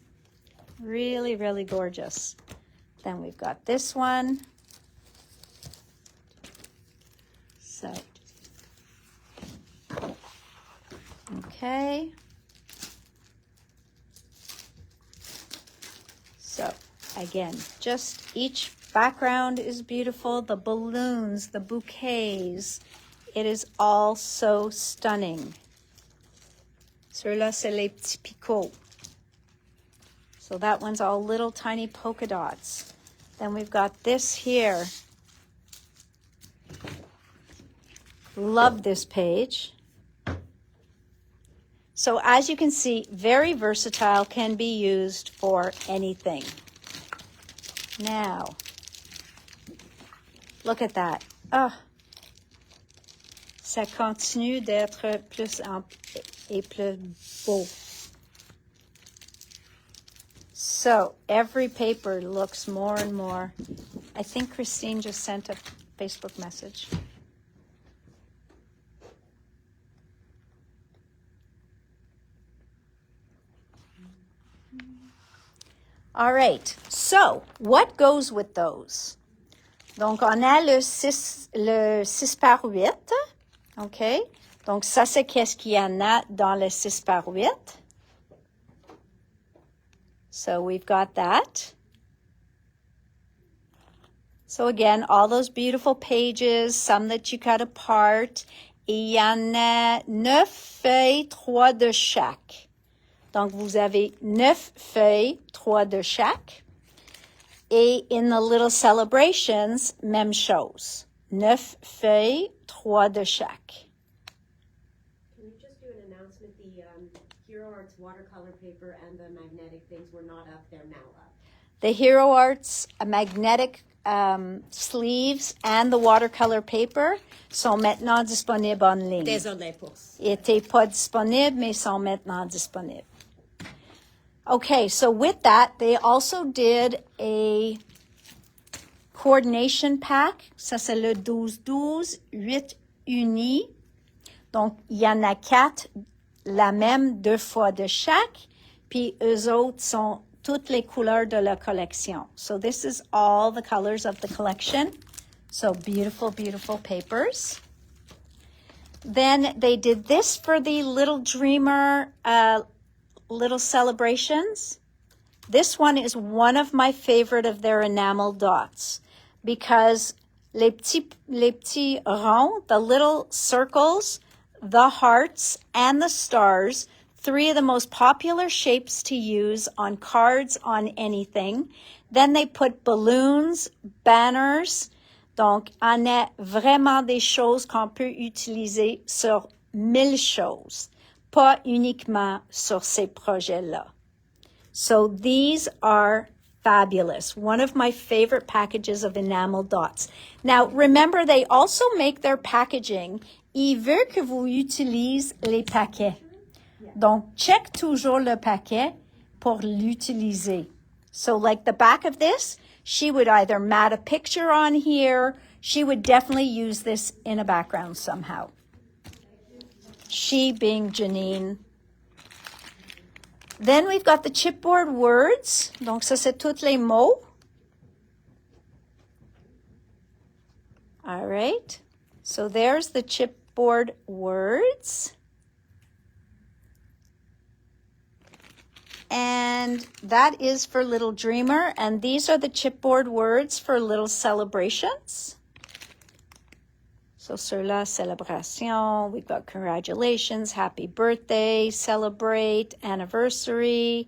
Really, really gorgeous. Then we've got this one. So, okay. So, again, just each background is beautiful. The balloons, the bouquets. It is all so stunning. Ceux-là, c'est les petits picots. So that one's all little tiny polka dots. Then we've got this here. Love this page. So as you can see, very versatile, can be used for anything. Now, look at that. Oh, ça continue d'être plus et plus beau. So every paper looks more and more. I think Christine just sent a Facebook message. All right, so what goes with those? Donc, on a le 6 par 8, OK? Donc, ça, c'est qu'est-ce qu'il y en a dans le 6 par 8. So, we've got that. So, again, all those beautiful pages, some that you cut apart. Et il y en a 9 feuilles, 3 de chaque. Donc, vous avez 9 feuilles, 3 de chaque. Et in the little celebrations, même chose. 9 feuilles, 3 de chaque. Can you just do an announcement? The Hero Arts watercolor paper and the magnetic things were not up there, now up. The Hero Arts magnetic sleeves and the watercolor paper sont maintenant disponibles en ligne. Désolé pour ça. Ils n'étaient pas disponibles, mais sont maintenant disponibles. Okay, so with that, they also did a coordination pack. Ça, c'est le 12-12, 8 unis. Donc, il y en a 4, la même 2 fois de chaque. Puis, eux autres sont toutes les couleurs de la collection. So, this is all the colors of the collection. So, beautiful, beautiful papers. Then, they did this for the Little Dreamer little celebrations. This one is one of my favorite of their enamel dots because les petits ronds, the little circles, the hearts, and the stars, 3 of the most popular shapes to use on cards, on anything. Then they put balloons, banners. Donc, on a vraiment des choses qu'on peut utiliser sur 1000 choses. Pas uniquement sur ces projets-là. So these are fabulous. One of my favorite packages of enamel dots. Now, remember, they also make their packaging. Ils veulent que vous utilisez les paquets. Donc, check toujours le paquet pour l'utiliser. So like the back of this, she would either mat a picture on here. She would definitely use this in a background somehow. She being Janine. Then we've got the chipboard words. Donc, ça, c'est tous les mots. All right. So, there's the chipboard words. And that is for Little Dreamer. And these are the chipboard words for Little Celebrations. So, ceux-là, célébration, we've got congratulations, happy birthday, celebrate, anniversary.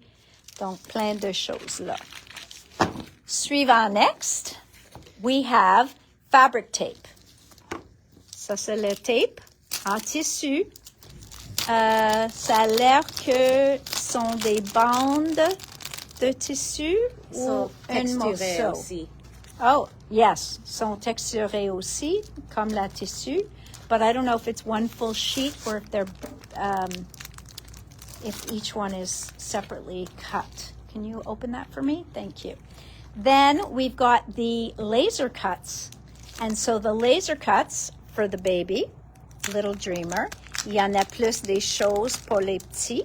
Donc, plein de choses là. Suivant next, we have fabric tape. Ça, c'est le tape en tissu. Ça a l'air que sont des bandes de tissu ou un morceau. Aussi. Oh, yes, sont texturés aussi, comme la tissu. But I don't know if it's one full sheet or if they're, if each one is separately cut. Can you open that for me? Thank you. Then we've got the laser cuts. And so the laser cuts for the baby, Little Dreamer. Il y en a plus des choses pour les petits.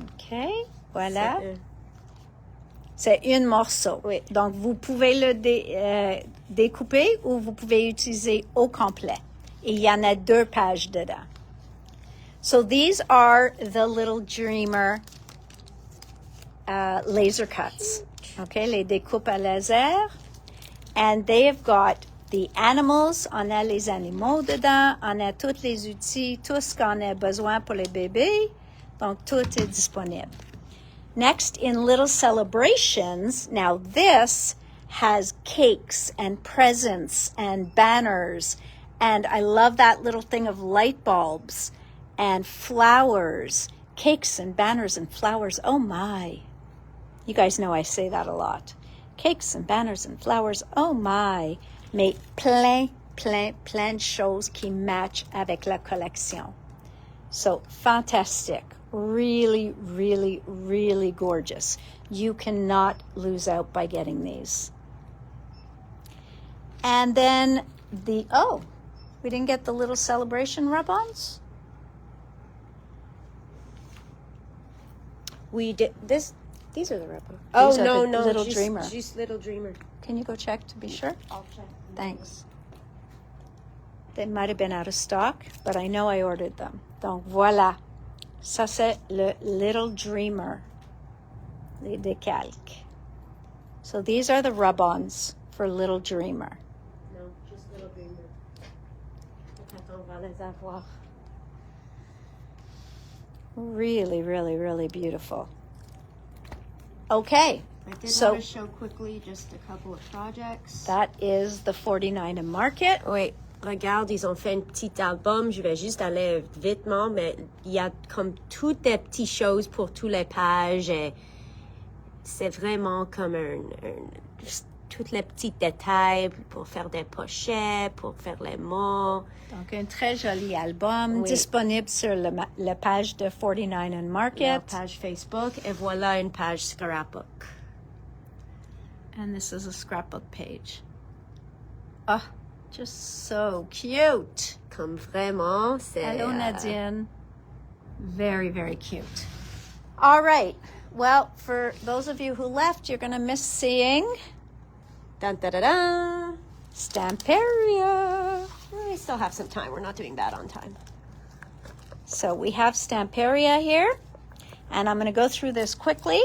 OK, voilà. C'est un morceau. Oui. Donc, vous pouvez le découper ou vous pouvez utiliser au complet. Et il y en a 2 pages dedans. So, these are the Little Dreamer laser cuts. Okay, les découpes à laser. And they have got the animals. On a les animaux dedans. On a tous les outils, tout ce qu'on a besoin pour les bébés. Donc, tout est disponible. Next, in Little Celebrations, now this has cakes and presents and banners. And I love that little thing of light bulbs and flowers. Cakes and banners and flowers. Oh my. You guys know I say that a lot. Cakes and banners and flowers. Oh my. Mais plein de choses qui match avec la collection. So fantastic. Really, really, really gorgeous. You cannot lose out by getting these. And then we didn't get the little celebration rub-ons? We did this. These are the rubber. These Oh, are no, Little just, Dreamer. Just Little Dreamer. Can you go check to be sure? I'll check. Thanks. They might have been out of stock, but I know I ordered them. Donc voilà. Ça, c'est le Little Dreamer. Les décalques. So these are the rub-ons for Little Dreamer. No, just Little Dreamer. Attends, on va les avoir. Really, really, really beautiful. Okay. I did So- want to show quickly just a couple of projects. That is the 49 in Market. Oui, regarde, ils ont fait un petit album. Je vais juste aller vitement, mais il y a comme toutes des petites choses pour toutes les pages. Et c'est vraiment comme tous les petits détails pour faire des pochettes, pour faire les mots. Donc, un très joli album Oui. disponible sur la page de 49 in La Market. page Facebook. Et voilà une page scrapbook. And this is a scrapbook page. Oh, just so cute. Comme vraiment, c'est... Hello, Nadine. Very, very cute. All right. Well, for those of you who left, you're going to miss seeing Dun, da, da, da. Stamperia. We still have some time. We're not doing that on time. So we have Stamperia here, and I'm going to go through this quickly,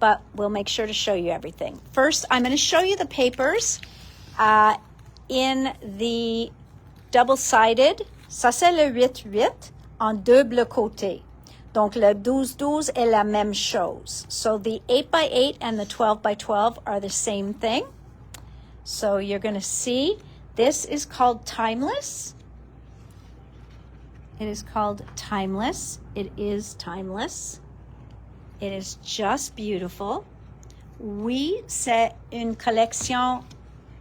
but we'll make sure to show you everything. First, I'm going to show you the papers in the double-sided. Ça, c'est le 8-8 en double côté. Donc, le 12-12 est la même chose. So the 8x8 and the 12x12 are the same thing. So you're going to see this is called Timeless. It is called Timeless. It is timeless. It is just beautiful. Oui, c'est une collection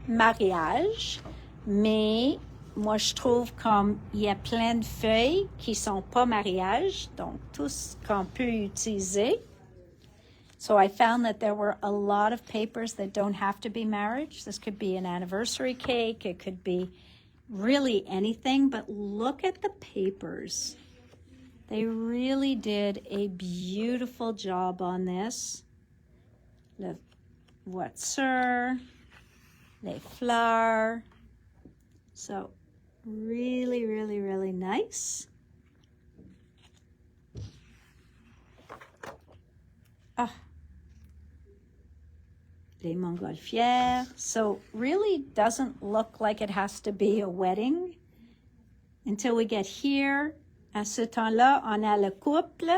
mariage, mais moi je trouve comme il y a plein de feuilles qui sont pas mariage, donc tout ce qu'on peut utiliser. So I found that there were a lot of papers that don't have to be marriage. This could be an anniversary cake. It could be really anything, but look at the papers. They really did a beautiful job on this. Le voiture, les fleurs. So really, really, really nice. Ah. Les montgolfières. So really doesn't look like it has to be a wedding until we get here. À ce temps-là, on a le couple,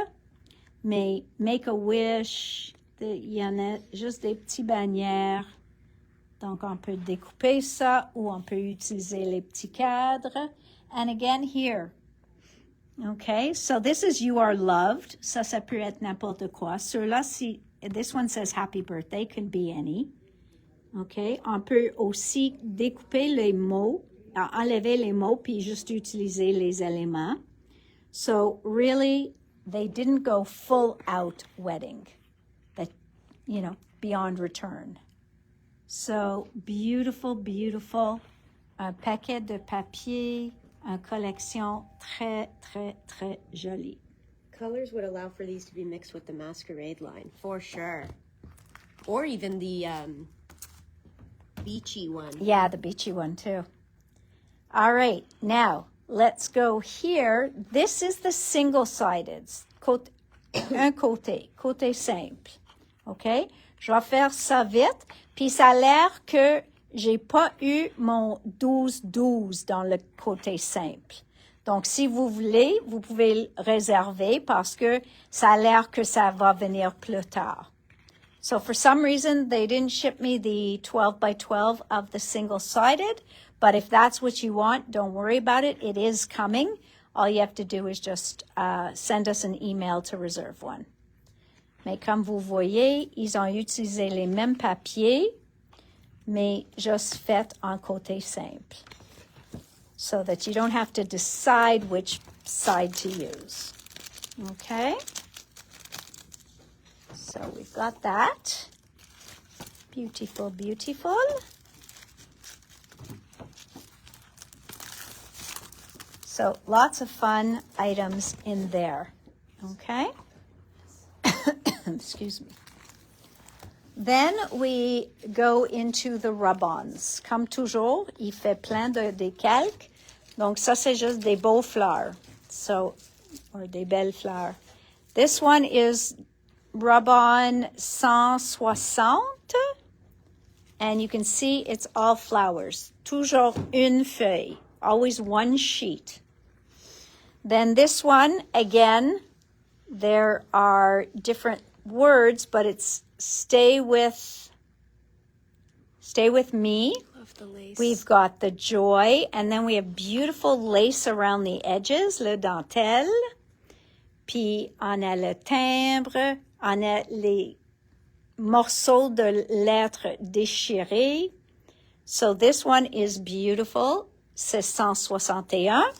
mais make a wish, il y en a juste des petits bannières. Donc, on peut découper ça ou on peut utiliser les petits cadres. And again here. Okay, so this is You Are Loved. Ça peut être n'importe quoi. Ceux-là, this one says Happy Birthday, can be any. Okay, on peut aussi découper les mots, enlever les mots, puis juste utiliser les éléments. So really, they didn't go full out wedding, that, beyond return. So beautiful, beautiful. Un paquet de papier, une collection très, très, très jolie. Colors would allow for these to be mixed with the masquerade line, for sure. Or even the beachy one. Yeah, the beachy one too. All right, now let's go here. This is the single-sided. un côté simple. OK? Je vais faire ça vite. Puis ça a l'air que j'ai pas eu mon 12-12 dans le côté simple. Donc, si vous voulez, vous pouvez le réserver parce que ça a l'air que ça va venir plus tard. So, for some reason, they didn't ship me the 12 by 12 of the single-sided. But if that's what you want, don't worry about it. It is coming. All you have to do is just send us an email to reserve one. Mais comme vous voyez, ils ont utilisé les mêmes papiers, mais juste fait en côté simple. So that you don't have to decide which side to use. Okay? So we've got that. Beautiful, beautiful. So lots of fun items in there. Okay? Excuse me. Then we go into the rub-ons. Comme toujours, il fait plein de décalques. Donc ça, c'est juste des beaux fleurs. So, or des belles fleurs. This one is rub-on 160. And you can see it's all flowers. Toujours une feuille. Always one sheet. Then this one, again, there are different words, but it's stay with me. Love the lace. We've got the joy, and then we have beautiful lace around the edges, le dentelle. Puis on a le timbre, on a les morceaux de lettres déchirées. So this one is beautiful. C'est 161.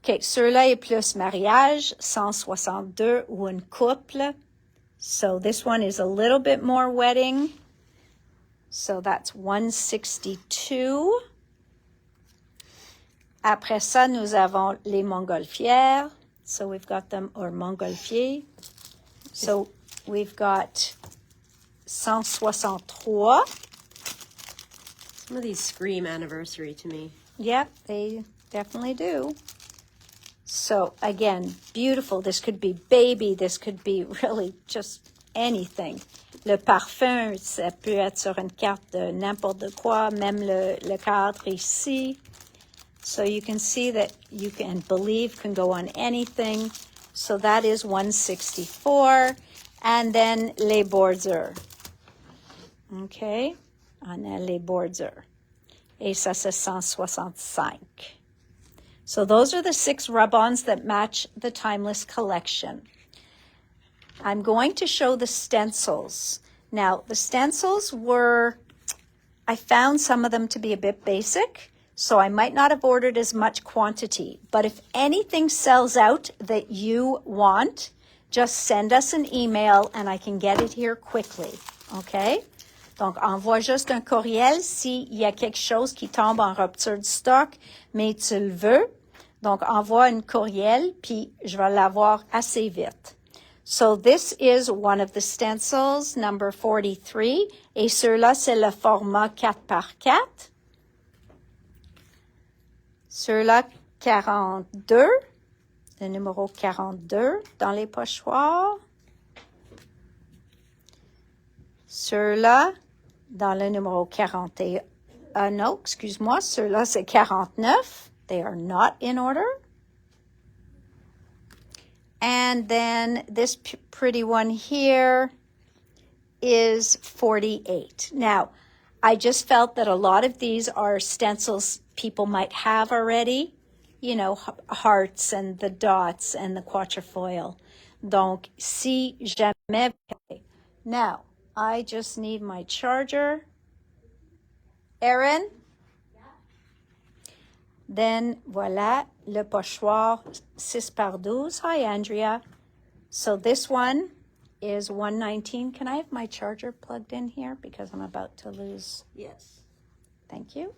OK, ceux-là est plus mariage, 162 ou un couple. So this one is a little bit more wedding. So that's 162. Après ça, nous avons les montgolfières. So we've got them, or montgolfiers. So we've got 163. Some of these scream anniversary to me. Yep, they definitely do. So again, beautiful. This could be baby. This could be really just anything. Le parfum, ça peut être sur une carte de n'importe quoi, même le cadre ici. So you can see that you can believe can go on anything. So that is 164. And then les bordures. Okay, on a les bordures. Et ça, c'est 165. So those are the 6 rub-ons that match the Timeless collection. I'm going to show the stencils. Now, the stencils were, I found some of them to be a bit basic, so I might not have ordered as much quantity. But if anything sells out that you want, just send us an email and I can get it here quickly. Okay? Donc, envoie juste un courriel s'il y a quelque chose qui tombe en rupture de stock, mais tu le veux. Donc, envoie un courriel, puis je vais l'avoir assez vite. So, this is one of the stencils, number 43. Et ceux-là, c'est le format 4x4. Ceux-là, 42. Le numéro 42 dans les pochoirs. Ceux-là, dans le numéro 41. Non, excuse-moi, ceux-là, c'est 49. They are not in order. And then this pretty one here is 48. Now, I just felt that a lot of these are stencils people might have already. You know, hearts and the dots and the quatrefoil. Donc, si jamais... Now, I just need my charger. Erin? Then, voilà, le pochoir 6x12. Hi, Andrea. So this one is 119. Can I have my charger plugged in here? Because I'm about to lose. Yes. Thank you.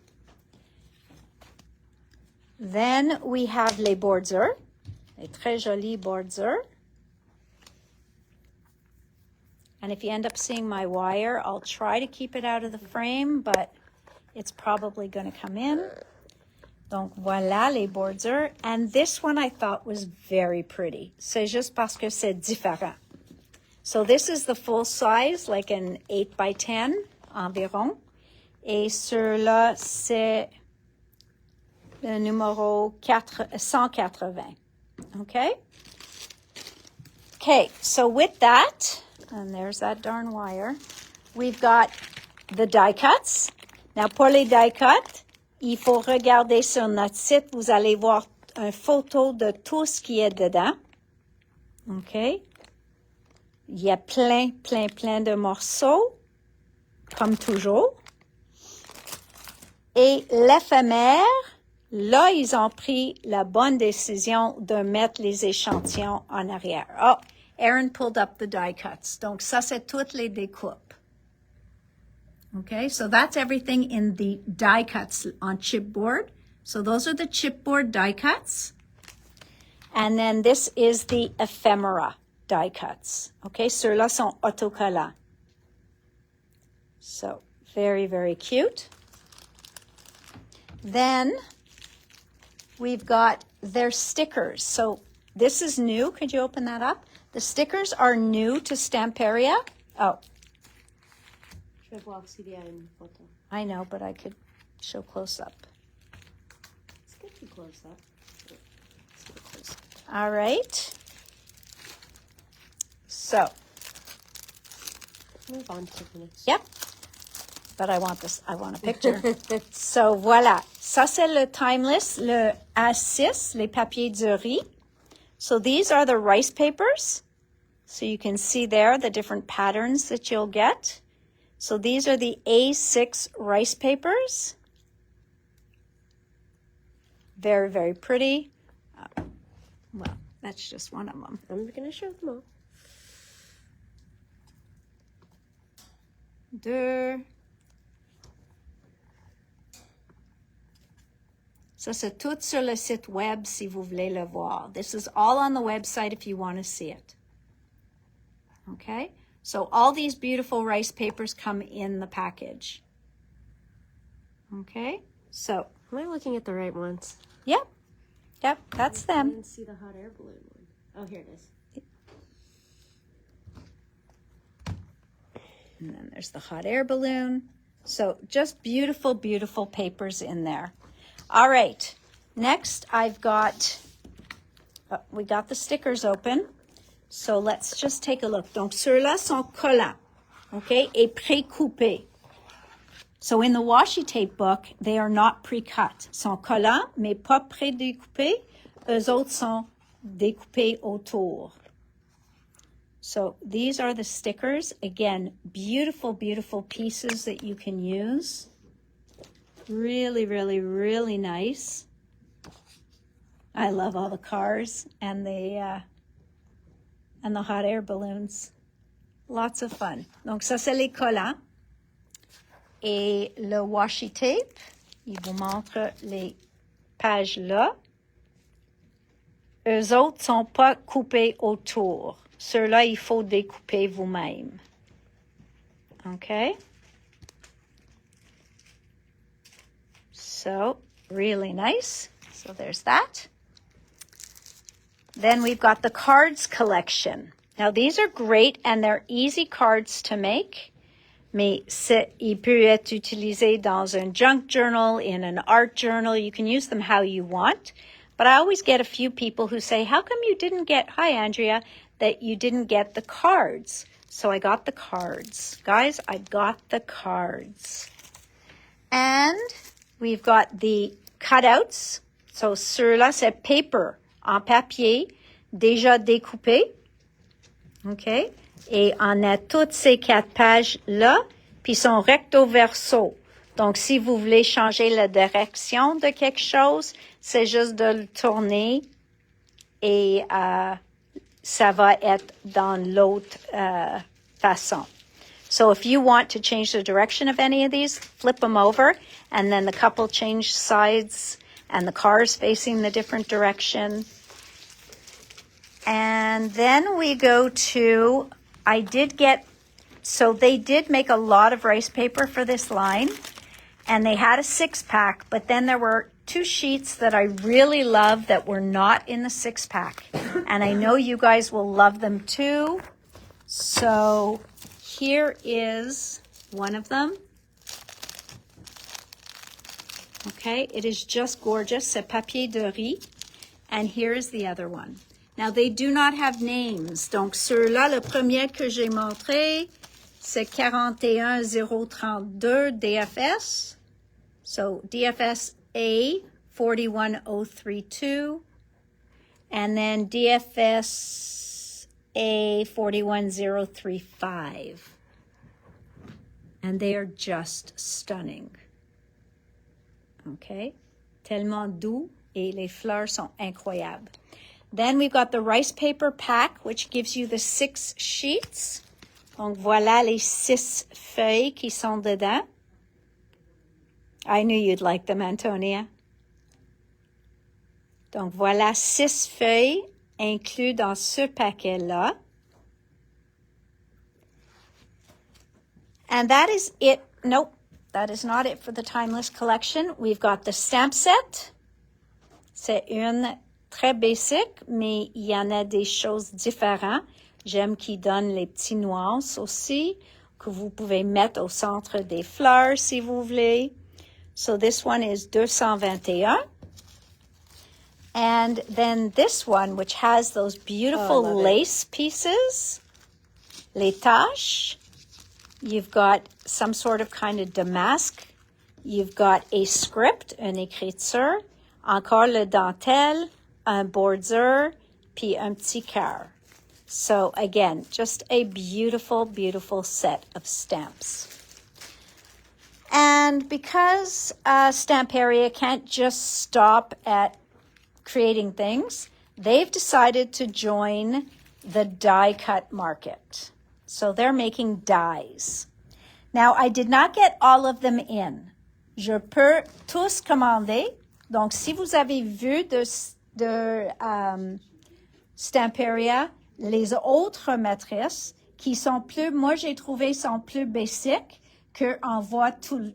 Then we have les bordures. Les très jolies bordures. And if you end up seeing my wire, I'll try to keep it out of the frame, but it's probably going to come in. Donc, voilà les bordures. And this one I thought was very pretty. C'est juste parce que c'est différent. So this is the full size, like an 8 by 10 environ. Et celui-là, c'est le numéro 180. Okay? Okay, so with that, and there's that darn wire, we've got the die cuts. Now, pour les die cuts, il faut regarder sur notre site. Vous allez voir une photo de tout ce qui est dedans. OK? Il y a plein de morceaux, comme toujours. Et l'éphémère, là, ils ont pris la bonne décision de mettre les échantillons en arrière. Oh, Aaron pulled up the die cuts. Donc, ça, c'est toutes les découpes. Okay, so that's everything in the die cuts on chipboard. So those are the chipboard die cuts. And then this is the ephemera die cuts. Okay, ceux-là sont autocollants. So very, very cute. Then we've got their stickers. So this is new. Could you open that up? The stickers are new to Stamperia. Oh. Je vais voir s'il y a une photo. I know, but I could show close up. Let's get you close up. All right. So. Move on to the next. Yep. But I want this. I want a picture. So voilà. Ça c'est le timeless, le A6, les papiers du riz. So these are the rice papers. So you can see there the different patterns that you'll get. So these are the A6 rice papers. Very, very pretty. Well, that's just one of them. I'm going to show them all. Deux. Ça, c'est tout sur le site web si vous voulez le voir. This is all on the website if you want to see it. Okay? So all these beautiful rice papers come in the package. Okay? So. Am I looking at the right ones? Yep. Yep, that's I them. didn't see the hot air balloon one. Oh, here it is. And then there's the hot air balloon. So just beautiful, beautiful papers in there. All right. Next, I've got, we got the stickers open. So let's just take a look. Donc, ceux-là sont collants, okay, et pré-coupés. So in the washi tape book, they are not pre-cut. Sont collants, mais pas pré-découpés. Eux autres sont découpés autour. So these are the stickers. Again, beautiful, beautiful pieces that you can use. Really, really, really nice. I love all the cars and the hot air balloons. Lots of fun. Donc, ça, c'est les collants. Et le washi tape, il vous montre les pages là. Eux autres sont pas coupés autour. Ceux-là, il faut découper vous-même. Okay? So, really nice. So, there's that. Then we've got the cards collection. Now, these are great and they're easy cards to make. Mais il peut être utilisé dans un junk journal, in an art journal. You can use them how you want. But I always get a few people who say, how come you didn't get, hi Andrea, that you didn't get the cards? So I got the cards. Guys, I got the cards. And we've got the cutouts. So ceux-là, c'est paper, en papier, déjà découpé. OK? Et on a toutes ces 4 pages-là, puis sont recto verso. Donc, si vous voulez changer la direction de quelque chose, c'est juste de le tourner et ça va être dans l'autre façon. So if you want to change the direction of any of these, flip them over, and then the couple change sides, and the cars facing the different direction. And then we go to, so they did make a lot of rice paper for this line. and they had a 6-pack, but then there were 2 sheets that I really love that were not in the 6-pack. And I know you guys will love them too. So here is one of them. Okay, it is just gorgeous. C'est papier de riz. And here is the other one. Now, they do not have names. Donc, ceux-là, le premier que j'ai montré, c'est 41032 DFS. So, DFS A 41032. And then DFS A 41035. And they are just stunning. Okay? Tellement doux et les fleurs sont incroyables. Then we've got the rice paper pack, which gives you the 6 sheets. Donc, voilà les 6 feuilles qui sont dedans. I knew you'd like them, Antonia. Donc, voilà 6 feuilles inclus dans ce paquet-là. And that is it. Nope, that is not it for the Timeless collection. We've got the stamp set. C'est une très basic, mais il y en a des choses différentes. J'aime qu'ils donnent les petits nuances aussi, que vous pouvez mettre au centre des fleurs si vous voulez. So this one is 221. And then this one, which has those beautiful lace pieces, les taches. You've got some sort of kind of damask. You've got a script, une écriture. Encore le dentelle, un border, puis un petit cœur. So again, just a beautiful, beautiful set of stamps. And because Stamperia can't just stop at creating things, they've decided to join the die cut market. So they're making dies. Now, I did not get all of them in. Je peux tous commander. Donc, si vous avez vu de Stamperia, les autres matrices qui sont plus, moi j'ai trouvé sont plus basiques, qu'on voit tout,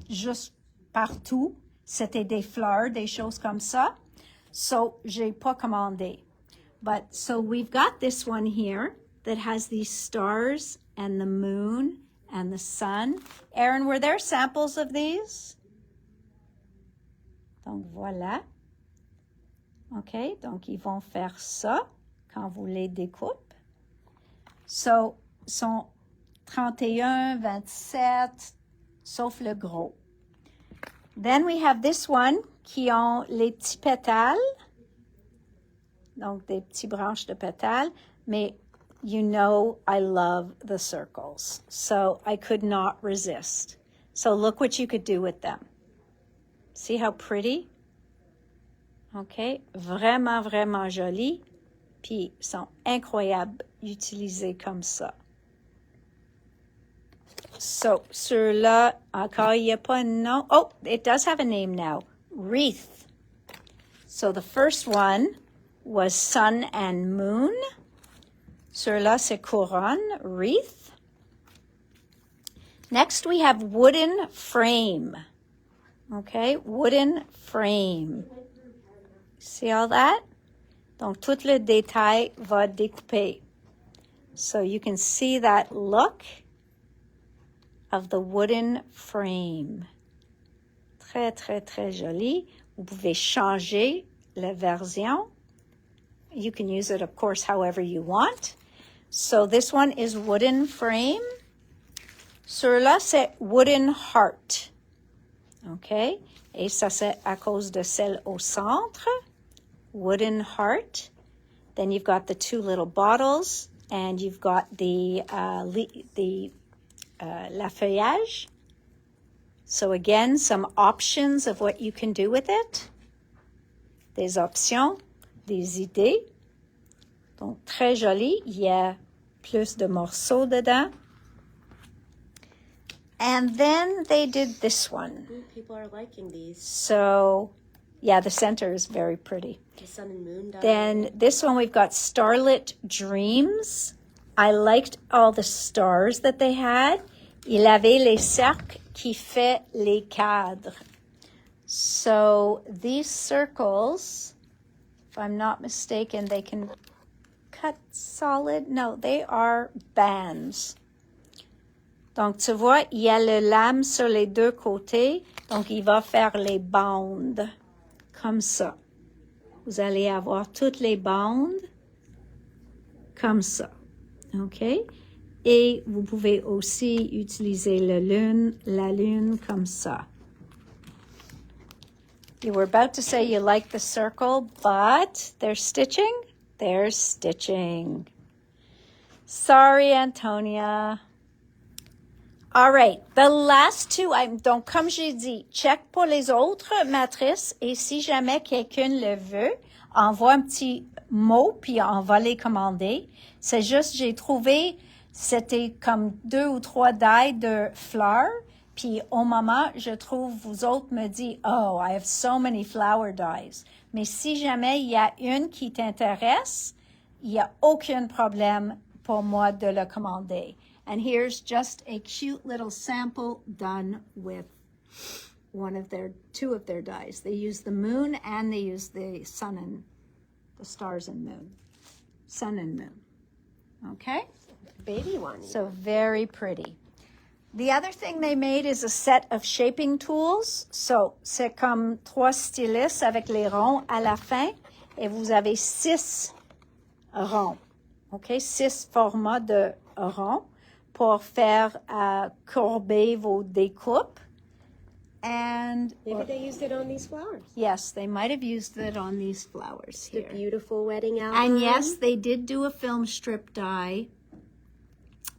juste partout. C'était des fleurs, des choses comme ça. So, j'ai pas commandé. But, so we've got this one here that has these stars and the moon and the sun. Erin, were there samples of these? Donc, voilà. OK, donc ils vont faire ça quand vous les découpez. So, sont 31, 27, sauf le gros. Then we have this one qui ont les petits pétales. Donc, des petits branches de pétales. Mais you know I love the circles. So, I could not resist. So, look what you could do with them. See how pretty? OK? Vraiment, vraiment joli. Puis, sont incroyables utilisés comme ça. So, ceux-là, encore, il n'y a pas un nom. Oh, it does have a name now. Wreath. So, the first one was sun and moon. Ceux-là, c'est couronne, wreath. Next, we have wooden frame. Okay, wooden frame. See all that? Donc, tout le détail va découper. So, you can see that look of the wooden frame. Très, très, très joli. Vous pouvez changer la version. You can use it, of course, however you want. So, this one is wooden frame. Ceux-là, c'est wooden heart. OK? Et ça, c'est à cause de celle au centre. Wooden heart. Then you've got the 2 little bottles, and you've got the la feuillage. So again, some options of what you can do with it. Des options, des idées. Donc, très joli. Il y a plus de morceaux dedans. And then they did this one. People are liking these. So, yeah, the center is very pretty. The sun and moon. Then this one, we've got Starlit Dreams. I liked all the stars that they had. Il avait les cercles qui fait les cadres. So these circles, if I'm not mistaken, they can cut solid. No, they are bands. Donc, tu vois, il y a le lame sur les deux côtés. Donc, il va faire les bandes comme ça. Vous allez avoir toutes les bandes comme ça. OK? Et vous pouvez aussi utiliser la lune comme ça. You were about to say you like the circle, but they're stitching? They're stitching. Sorry, Antonia. All right, the last two, donc comme j'ai dit, check pour les autres matrices et si jamais quelqu'un le veut, envoie un petit mot puis on va les commander. C'est juste, j'ai trouvé, c'était comme 2 ou 3 dies de fleurs. Puis au moment, je trouve, vous autres me dites, oh, I have so many flower dies. Mais si jamais il y a une qui t'intéresse, il n'y a aucun problème pour moi de le commander. And here's just a cute little sample done with two of their dies. They use the moon and they use the sun and the stars and moon. Sun and moon. Okay? Baby one. So very pretty. The other thing they made is a set of shaping tools. So, c'est comme 3 stylistes avec les ronds à la fin. Et vous avez 6 ronds. OK? 6 formats de ronds pour faire courber vos découpes. And maybe they used it on these flowers. Yes, they might have used it on these flowers here. The beautiful wedding album. And yes, they did do a film strip die.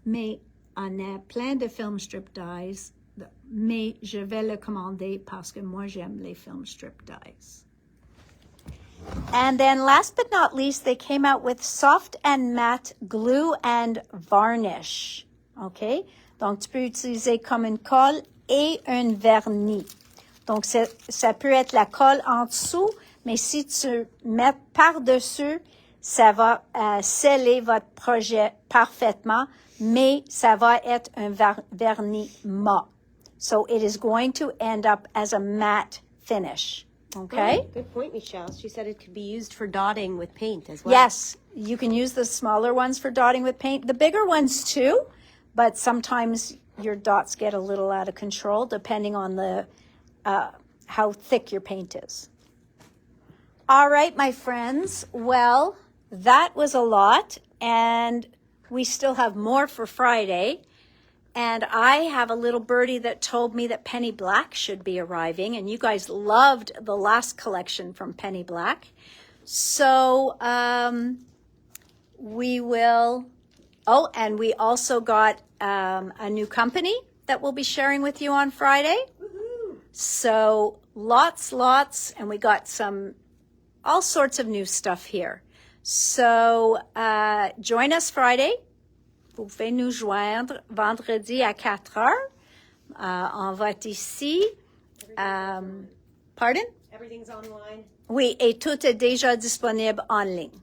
Mais on a plein de film strip dies. Mais je vais le commander parce que moi j'aime les film strip dies. And then last but not least, they came out with soft and matte glue and varnish. OK? Donc, tu peux utiliser comme une colle et un vernis. Donc, ça peut être la colle en dessous, mais si tu mets par-dessus, ça va sceller votre projet parfaitement, mais ça va être un vernis mat. So, it is going to end up as a matte finish. Okay? Oh, good point, Michelle. She said it could be used for dotting with paint as well. Yes, you can use the smaller ones for dotting with paint. The bigger ones too, but sometimes your dots get a little out of control depending on the how thick your paint is. All right, my friends. Well, that was a lot, and we still have more for Friday. And I have a little birdie that told me that Penny Black should be arriving. And you guys loved the last collection from Penny Black. So we will... Oh, and we also got a new company that we'll be sharing with you on Friday. Woohoo! So lots. And we got all sorts of new stuff here. So join us Friday. Vous pouvez nous joindre vendredi à 4 heures. On va être ici. Pardon? Everything's online. Oui, et tout est déjà disponible en ligne.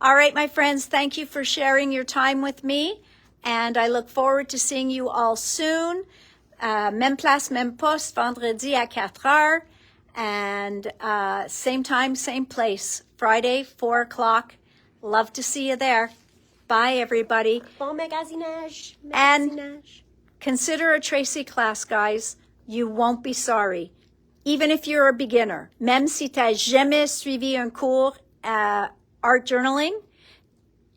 All right, my friends, thank you for sharing your time with me. And I look forward to seeing you all soon. Même place, même poste, vendredi à 4 heures. And same time, same place. Friday, 4 o'clock. Love to see you there. Bye, everybody. Bon magasinage. And consider a Tracy class, guys. You won't be sorry. Even if you're a beginner. Même si tu n'as jamais suivi un cours art journaling,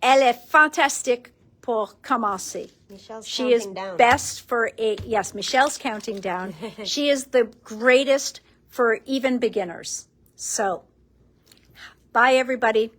elle est fantastique pour commencer. Michelle's She is counting down. best for yes, Michelle's counting down. She is the greatest for even beginners. So, bye, everybody.